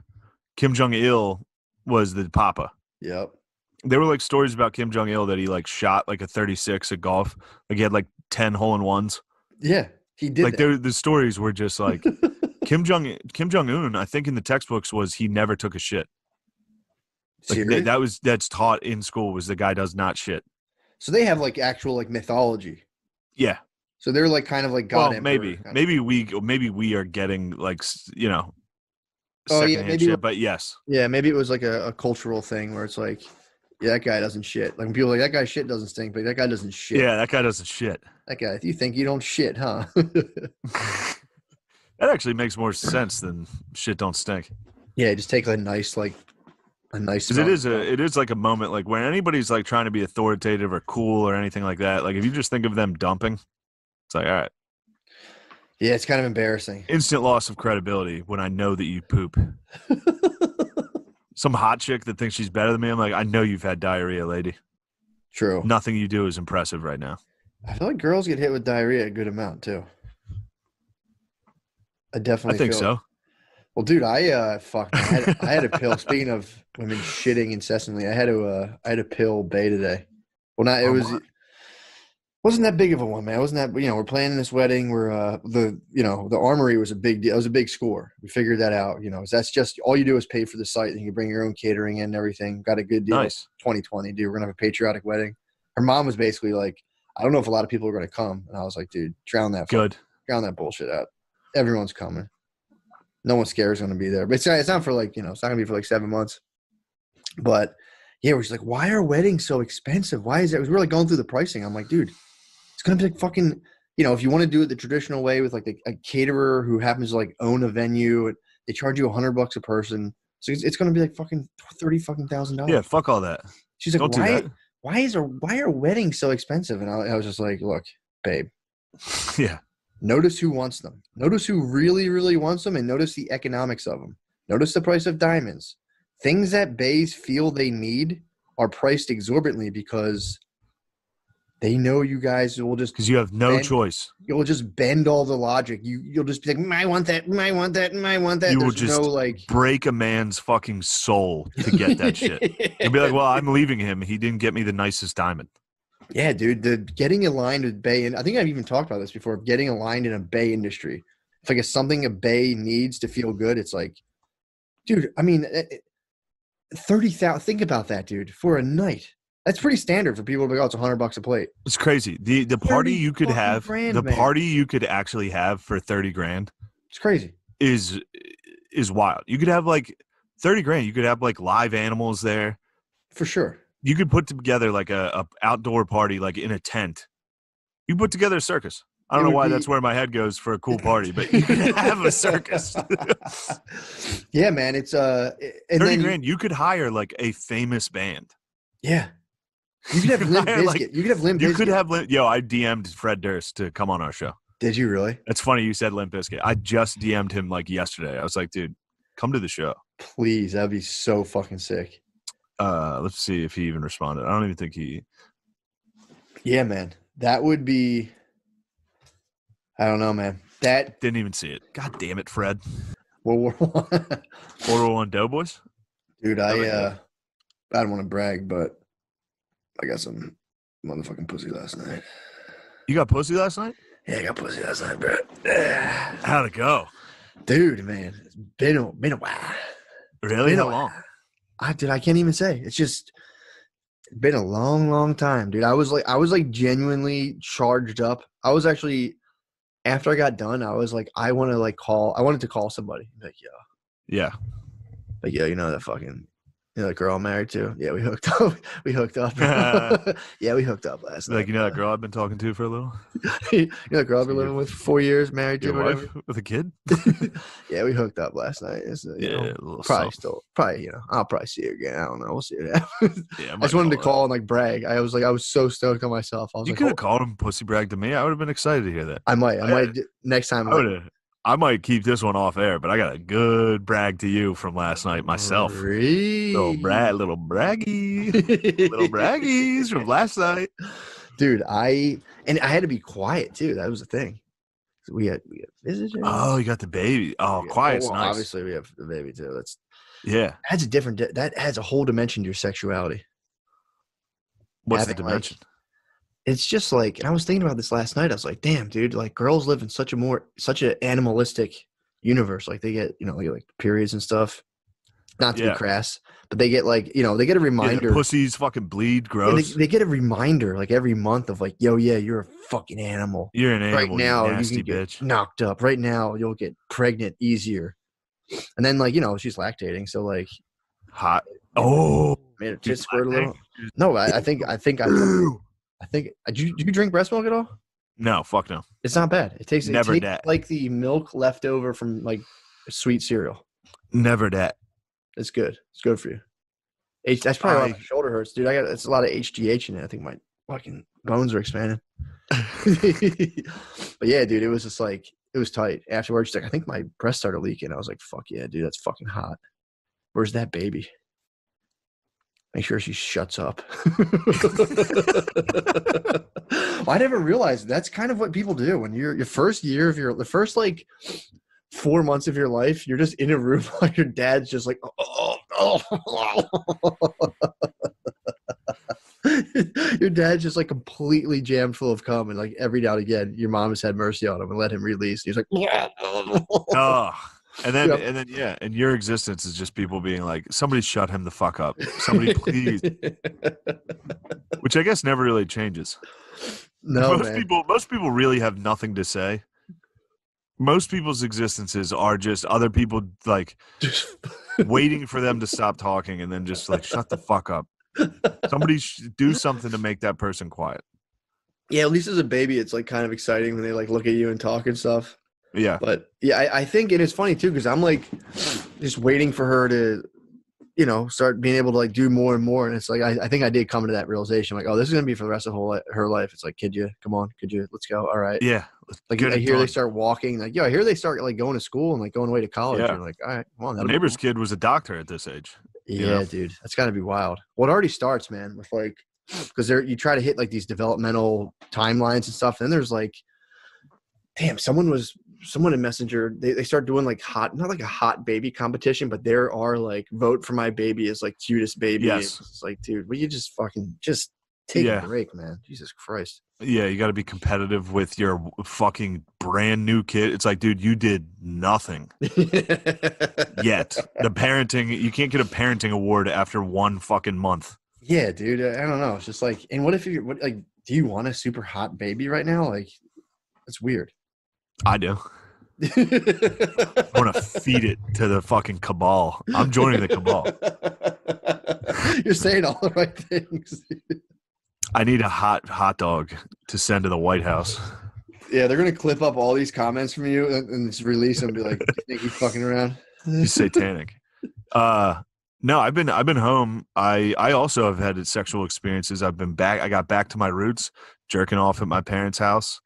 Kim Jong-il was the papa. Yep. There were like stories about Kim Jong-il that he like shot like a 36 at golf. Like he had like 10 hole-in-ones. Yeah, he did. Like the stories were just like Kim Jong-un, I think in the textbooks was he never took a shit. Like that's taught in school was the guy does not shit. So they have like actual like mythology. Yeah. So they're like kind of like God. Well, maybe we are getting like secondhand shit, but yes. Yeah, maybe it was like a cultural thing where it's like, yeah, that guy doesn't shit. Like when people are like that guy's shit doesn't stink, but that guy doesn't shit. Yeah, that guy doesn't shit. That guy, you think you don't shit, huh? That actually makes more sense than shit don't stink. Yeah, just take a nice. Because it is like a moment like when anybody's like trying to be authoritative or cool or anything like that. Like if you just think of them dumping, it's like all right. Yeah, it's kind of embarrassing. Instant loss of credibility when I know that you poop. Some hot chick that thinks she's better than me. I'm like, I know you've had diarrhea, lady. True. Nothing you do is impressive right now. I feel like girls get hit with diarrhea a good amount too. I think so. Well, dude, I had a pill. Speaking of women shitting incessantly, I had a pill Bay today. Well, wasn't that big of a one, man. Wasn't that, we're planning this wedding where the armory was a big deal. It was a big score. We figured that out, that's just all you do is pay for the site and you bring your own catering in and everything. Got a good deal. Nice. 2020, dude. We're going to have a patriotic wedding. Her mom was basically like, I don't know if a lot of people are going to come. And I was like, dude, drown that bullshit out. Everyone's coming. No one scared is going to be there. But it's not for like, it's not going to be for like 7 months. But yeah, we're just like, why are weddings so expensive? Why is that? We were like going through the pricing. I'm like, dude, it's going to be like fucking, if you want to do it the traditional way with like a caterer who happens to like own a venue, and they charge you $100 a person. So it's going to be like fucking $30,000. Yeah, fuck all that. She's like, why are weddings so expensive? And I was just like, look, babe. Yeah. Notice who wants them. Notice who really, really wants them, and notice the economics of them. Notice the price of diamonds. Things that bays feel they need are priced exorbitantly because they know you guys will just because you have no choice. You'll just bend all the logic. You'll just be like, I want that, I want that, I want that. You will just break a man's fucking soul to get that shit. You'll be like, well, I'm leaving him. He didn't get me the nicest diamond. Yeah, dude, getting aligned with Bay, and I think I've even talked about this before, getting aligned in a Bay industry. It's like it's something a Bay needs to feel good. It's like, dude, I mean, 30,000. Think about that, dude, for a night. That's pretty standard for people to be, oh, it's $100 a plate. It's crazy. The party you could have, party you could actually have for 30 grand. It's crazy. Is wild. You could have like 30 grand. You could have like live animals there. For sure. You could put together like a outdoor party, like in a tent. You put together a circus. I don't know why that's where my head goes for a cool party, but you can have a circus. Yeah, man. It's and 30 grand. You could hire like a famous band. Yeah. You could have Limp Bizkit. You could have Limp Bizkit. You could have Yo, I DM'd Fred Durst to come on our show. Did you really? It's funny you said Limp Bizkit. I just DM'd him like yesterday. I was like, dude, come to the show. Please, that'd be so fucking sick. Let's see if he even responded. I don't even think he. Yeah, man. That would be. I don't know, man. That didn't even see it. God damn it, Fred. World War I. World War I Doughboys? Dude, I don't want to brag, but I got some motherfucking pussy last night. You got pussy last night? Yeah, I got pussy last night, bro. How'd it go? Dude, man, it's been a while. Really? How long? I can't even say. It's just been a long, long time, dude. I was like genuinely charged up. I was actually, after I got done, I was like, I wanted to call somebody. Like, yo. Yeah. Like, yo, you know that fucking, that girl I'm married to? Yeah, we hooked up. Yeah, we hooked up last night. Like, you know that girl I've been talking to for a little? You know that girl I've been living with for 4 years, married to, Your whatever. wife with a kid? Yeah, we hooked up last night. It's, probably, I'll probably see her again. I don't know. We'll see what happens. Yeah, I just wanted to call and like brag. I was so stoked on myself. You could have called him pussy brag to me. I would have been excited to hear that. I might next time. I might keep this one off air, but I got a good brag to you from last night myself. Really? Little braggies from last night. Dude, I had to be quiet too. That was the thing. We had visitors. Oh, you got the baby. Oh, quiet's nice. Obviously, we have the baby too. That adds a whole dimension to your sexuality. What's the dimension? It's just like, and I was thinking about this last night. I was like, damn, dude, like girls live in such an animalistic universe. Like they get, like periods and stuff. Not to be crass, but they get like, they get a reminder. Pussies fucking bleed, gross. They get a reminder like every month of like, yo, yeah, you're a fucking animal. You're an animal. Right now, you nasty can get bitch. Knocked up. Right now, you'll get pregnant easier. And then like, she's lactating, so like hot. Oh, made her tits squirt a little. No, I think. Did you drink breast milk at all? No, fuck no. It's not bad. It tastes like the milk left over from like sweet cereal. Never that. It's good. It's good for you. That's probably why my shoulder hurts, dude. It's a lot of HGH in it. I think my fucking bones are expanding. But yeah, dude, it was just like, it was tight. Afterwards, she's like, I think my breast started leaking. I was like, fuck yeah, dude, that's fucking hot. Where's that baby? Make sure she shuts up. I never realized that's kind of what people do when you're your first year of the first like 4 months of your life. You're just in a room while your dad's just like, your dad's just like completely jammed full of cum, and like every now and again, your mom has had mercy on him and let him release. He's like, And then, and your existence is just people being like, somebody shut him the fuck up. Somebody please. Which I guess never really changes. No, most people really have nothing to say. Most people's existences are just other people like waiting for them to stop talking and then just like, shut the fuck up. Somebody do something to make that person quiet. Yeah, at least as a baby, it's like kind of exciting when they like look at you and talk and stuff. Yeah. But yeah, I think, and it's funny too, because I'm like just waiting for her to, start being able to like do more and more. And it's like, I think I did come to that realization, like, oh, this is going to be for the rest of her life. It's like, let's go. All right. Yeah. Like I hear they start walking. Like, I hear they start like going to school and like going away to college. Yeah. And like, all right, come on. The neighbor's kid was a doctor at this age. Yeah, dude. That's got to be wild. Well, it already starts, man, with like, because you try to hit like these developmental timelines and stuff. And then there's like, damn, someone in Messenger, they start doing like not like a hot baby competition, but there are like vote for my baby is like cutest baby. Yes. It's like, dude, will you just fucking just take a break, man? Jesus Christ. Yeah, you got to be competitive with your fucking brand new kid. It's like, dude, you did nothing yet. The parenting, you can't get a parenting award after 1 fucking month. Yeah, dude. I don't know. It's just like, and what if do you want a super hot baby right now? Like, it's weird. I do. I want to feed it to the fucking cabal. I'm joining the cabal. You're saying all the right things. I need a hot dog to send to the White House. Yeah, they're gonna clip up all these comments from you and just release them. And be like, "You think he's fucking around?" He's satanic. No, I've been home. I also have had sexual experiences. I've been back. I got back to my roots, jerking off at my parents' house.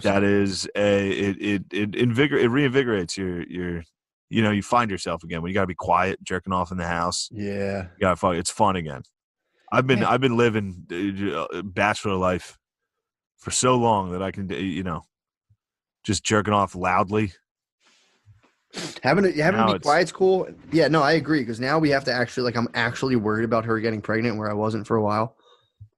That is it reinvigorates your you find yourself again when you gotta be quiet, jerking off in the house. Yeah, it's fun again. I've been living bachelor life for so long that I can just jerking off loudly. Having to be quiet's cool. Yeah, no, I agree because now we have to actually I'm actually worried about her getting pregnant where I wasn't for a while.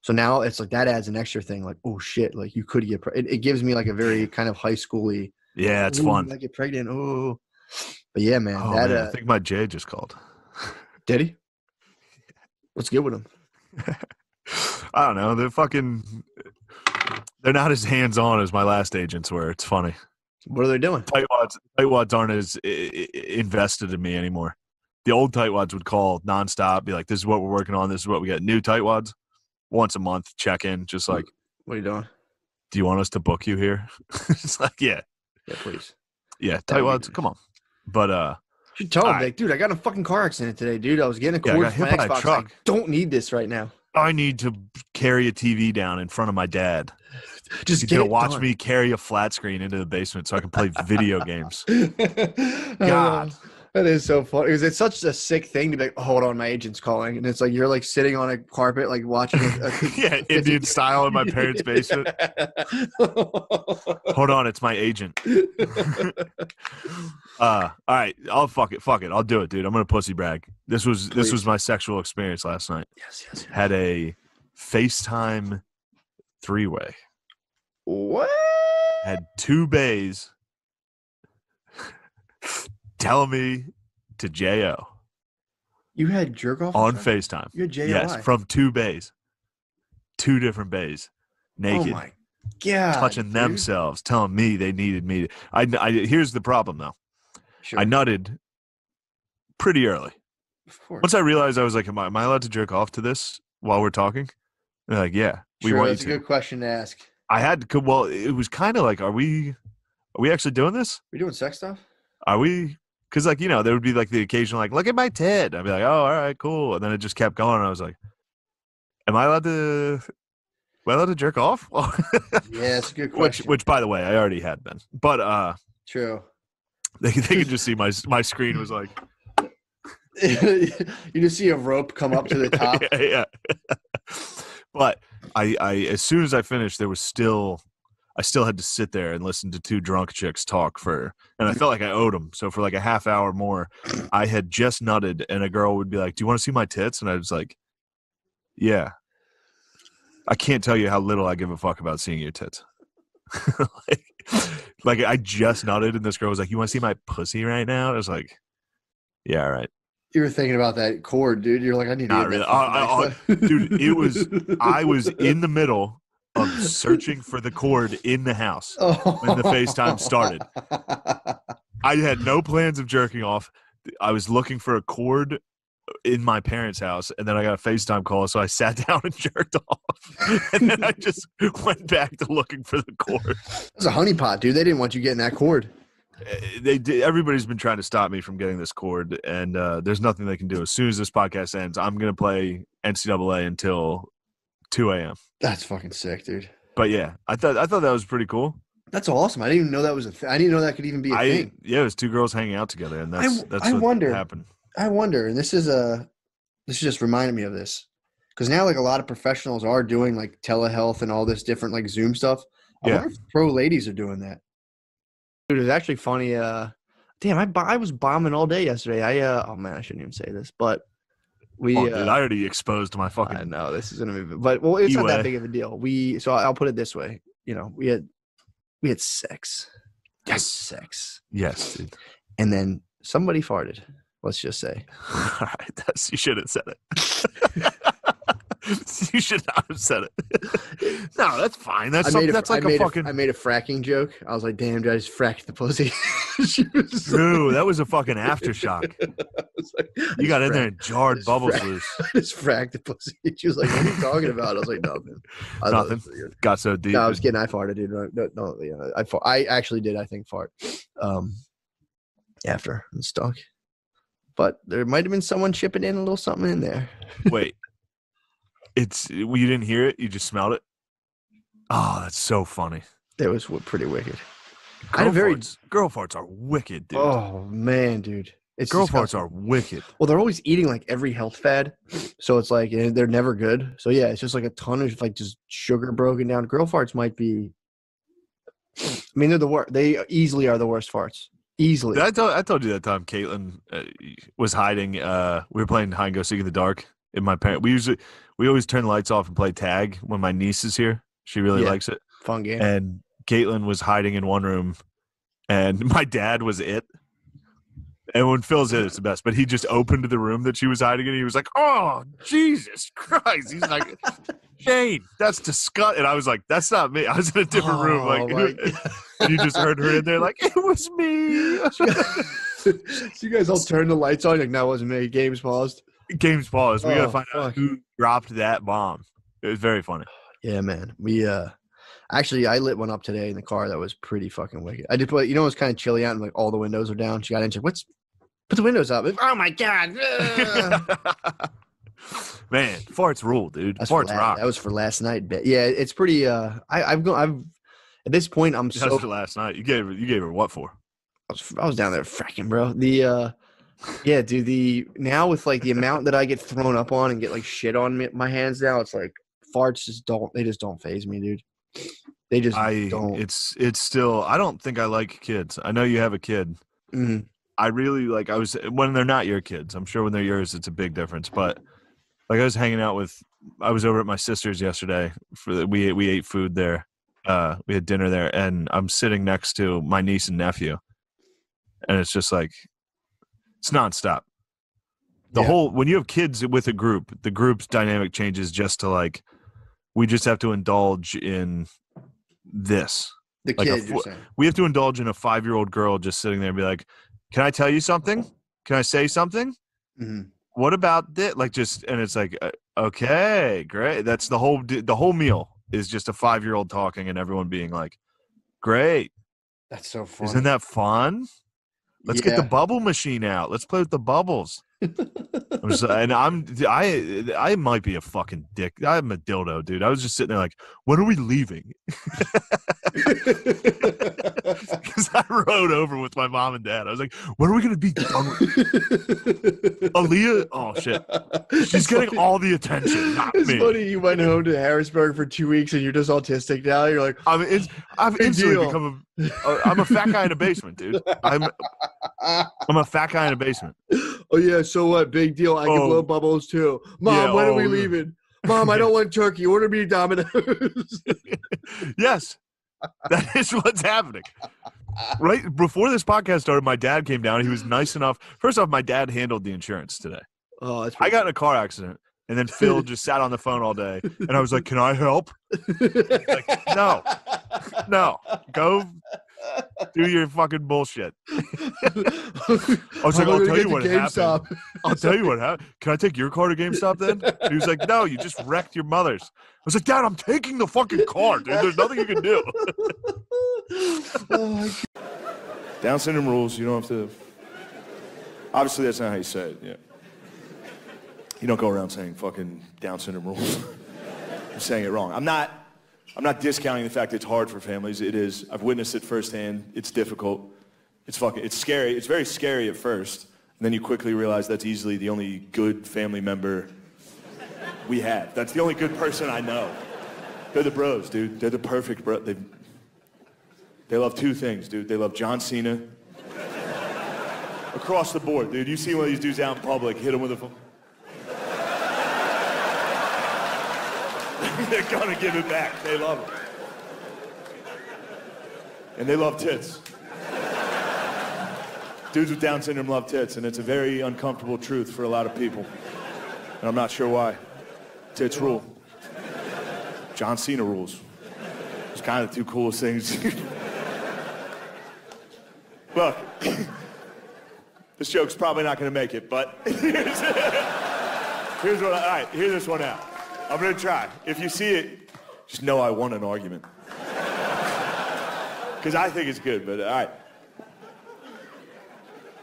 So now it's like that adds an extra thing. Like, oh shit, like you could get it gives me like a very kind of high schooly. Yeah, it's fun. I get pregnant. Oh, but yeah, man. Man, I think my Jay just called. Did he? What's good with him? I don't know. They're not as hands on as my last agents were. It's funny. What are they doing? Tightwads aren't as invested in me anymore. The old tightwads would call nonstop, be like, "This is what we're working on. This is what we got." New tightwads, once a month, check in, just like, "What are you doing? Do you want us to book you here?" It's like, yeah, please, yeah, tightwads, come on. But you should tell him, like, dude, I got in a fucking car accident today, dude. I was getting a cord from my Xbox. I don't need this right now. I need to carry a TV down in front of my dad. Just gonna watch me carry a flat screen into the basement so I can play video games. God, that is so funny because it's such a sick thing to be like, oh, hold on, my agent's calling, and it's like you're like sitting on a carpet, like watching yeah, Indian style in my parents' basement. Hold on, it's my agent. All right, I'll fuck it. I'll do it, dude. I'm gonna pussy brag. This was my sexual experience last night. Yes. Had a FaceTime 3-way. What? Had 2 bays telling me to J.O. You had jerk off on FaceTime. You had J.O. Yes, from 2 bays. 2 different bays. Naked. Oh my God. Touching themselves, telling me they needed me. Here's the problem, though. Sure. I nutted pretty early. Of course. Once I realized, I was like, am I allowed to jerk off to this while we're talking? They're like, yeah, we want you to. That's a good question to ask. I had to. Well, it was kind of like, are we actually doing this? We doing sex stuff? Are we? Because there would be like the occasional like, look at my tit. I'd be like, oh, all right, cool. And then it just kept going. And I was like, am I allowed to jerk off? Yeah, it's a good question. Which, by the way, I already had been. But true. They could just see my screen was like. You just see a rope come up to the top. Yeah. But I as soon as I finished, I still had to sit there and listen to 2 drunk chicks talk and I felt like I owed them. So for like a half hour more, I had just nutted, and a girl would be like, "Do you want to see my tits?" And I was like, "Yeah." I can't tell you how little I give a fuck about seeing your tits. like I just nutted, and this girl was like, "You want to see my pussy right now?" And I was like, "Yeah, all right." You were thinking about that cord, dude. You're like, I need to Not really. Dude, I was in the middle of searching for the cord in the house when the FaceTime started. I had no plans of jerking off. I was looking for a cord in my parents' house, and then I got a FaceTime call, so I sat down and jerked off. And then I just went back to looking for the cord. It's a honeypot, dude. They didn't want you getting that cord. They did. Everybody's been trying to stop me from getting this cord, and there's nothing they can do. As soon as this podcast ends, I'm gonna play NCAA until 2 a.m. That's fucking sick, dude. But yeah, I thought that was pretty cool. That's awesome. I didn't even know that was I didn't know that could even be a thing. Yeah, it was 2 girls hanging out together, and that's what happened. I wonder, and this just reminded me of this because now like a lot of professionals are doing like telehealth and all this different like Zoom stuff. I wonder if pro ladies are doing that. Dude, it was actually funny. Damn, I was bombing all day yesterday. Oh man, I shouldn't even say this, but we. Dude, I already exposed my fucking. I know this is gonna be, but well, it's not that big of a deal. So I'll put it this way. You know, we had sex. Yes, sex. Yes, dude. And then somebody farted. Let's just say. All right, you should have said it. You should not have said it. No, that's fine. That's I made fucking. I made a fracking joke. I was like, "Damn, dude, I just fracked the pussy." She was True, that was a fucking aftershock. like, You got in there and jarred bubbles loose. I just fracked the pussy. She was like, "What are you talking about?" I was like, "Nothing." Nothing. Got so deep. No, I was kidding. I farted, dude. No, yeah, I actually did. I think fart. After it stuck, but there might have been someone chipping in a little something in there. Wait, you didn't hear it? You just smelled it? Oh, that's so funny. That was pretty wicked. Girl farts are wicked, dude. Oh man, dude. Girl farts are wicked. Well, they're always eating like every health fad, so it's like they're never good. So yeah, it's just like a ton of like just sugar broken down. Girl farts might be. I mean, they're the worst. They easily are the worst farts. Easily. I told you that time Caitlin was hiding. We were playing hide and go seek in the dark. In my parent, we always turn the lights off and play tag when my niece is here. She really likes it. Fun game. And Caitlin was hiding in one room, and my dad was it. And when Phil's in, it's the best. But he just opened the room that she was hiding in. He was like, "Oh, Jesus Christ!" He's like, "Shane, that's disgusting." And I was like, "That's not me. I was in a different room." Like, and you just heard her in there, like, "It was me." So you guys all turned the lights on. Like, no, it wasn't me. Game's paused. Game's paused. We gotta find out who dropped that bomb. It was very funny. Yeah, man. We actually I lit one up today in the car that was pretty fucking wicked. I did put, it was kind of chilly out and like all the windows are down. She got in. She's like, put the windows up. Oh my god. Man, farts rule, dude. Farts rock. That was for last night. Yeah, it's pretty. I've at this point I'm so. For last night. You gave her what for? I was down there fracking, bro. Yeah, dude. Now with like the amount that I get thrown up on and get like shit on my hands now, it's like farts just don't faze me, dude. They just don't. It's still. I don't think I like kids. I know you have a kid. Mm-hmm. I really like. When they're not your kids. I'm sure when they're yours, it's a big difference. But like I was hanging out with. I was over at my sister's yesterday. We ate food there. We had dinner there, and I'm sitting next to my niece and nephew, and it's just like it's nonstop. When you have kids with a group, the group's dynamic changes just to like. We just have to indulge in this. The like kid, you're saying. We have to indulge in a 5-year-old girl just sitting there and be like, "Can I tell you something? Can I say something? Mm-hmm. What about this?" Like and it's like, okay, great. That's the whole meal is just a 5-year-old talking and everyone being like, "Great, that's so fun. Isn't that fun? Let's get the bubble machine out. Let's play with the bubbles." I might be a fucking dick. I'm a dildo, dude. I was just sitting there like, when are we leaving? Because I rode over with my mom and dad. I was like, when are we going to be done with Aaliyah? Oh, shit. She's getting all the attention, not it's me. Funny, you went home to Harrisburg for 2 weeks and you're just autistic now. You're like, I've instantly become I'm a fat guy in a basement, dude. I'm a fat guy in a basement. Oh, yeah, so what? Big deal. I can blow bubbles, too. Mom, when are we leaving? Mom, I don't want turkey. Order me Domino's. Yes, that is what's happening. Right before this podcast started, my dad came down. He was nice enough. First off, my dad handled the insurance today. Oh, that's I got in a car accident, and then Phil just sat on the phone all day. And I was like, "Can I help?" Like, no, go do your fucking bullshit. I was like, I'll tell you what happened. I'll tell you what happened. Can I take your car to GameStop then? And he was like, "No, you just wrecked your mother's." I was like, "Dad, I'm taking the fucking car, dude. There's nothing you can do." Down syndrome rules. You don't have to. Obviously, that's not how you say it. Yeah. You don't go around saying fucking Down syndrome rules. I'm saying it wrong. I'm not discounting the fact that it's hard for families. It is. I've witnessed it firsthand. It's difficult. It's scary. It's very scary at first. And then you quickly realize that's easily the only good family member we have. That's the only good person I know. They're the bros, dude. They're the perfect bro. They love two things, dude. They love John Cena. Across the board, dude. You see one of these dudes out in public, hit him with a phone. They're gonna give it back. They love it. And they love tits. Dudes with Down syndrome love tits, and it's a very uncomfortable truth for a lot of people. And I'm not sure why. Tits rule. John Cena rules. It's kind of the two coolest things. Look, this joke's probably not going to make it, but here's what. All right, hear this one out. I'm going to try. If you see it, just know I won an argument. Because I think it's good, but all right.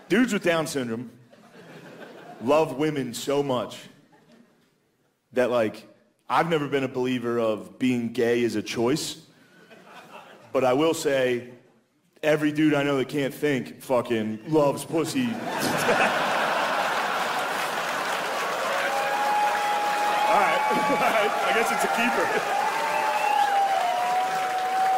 Dudes with Down syndrome love women so much that, like, I've never been a believer of being gay as a choice, but I will say every dude I know that can't think fucking loves pussy. All right, I guess it's a keeper.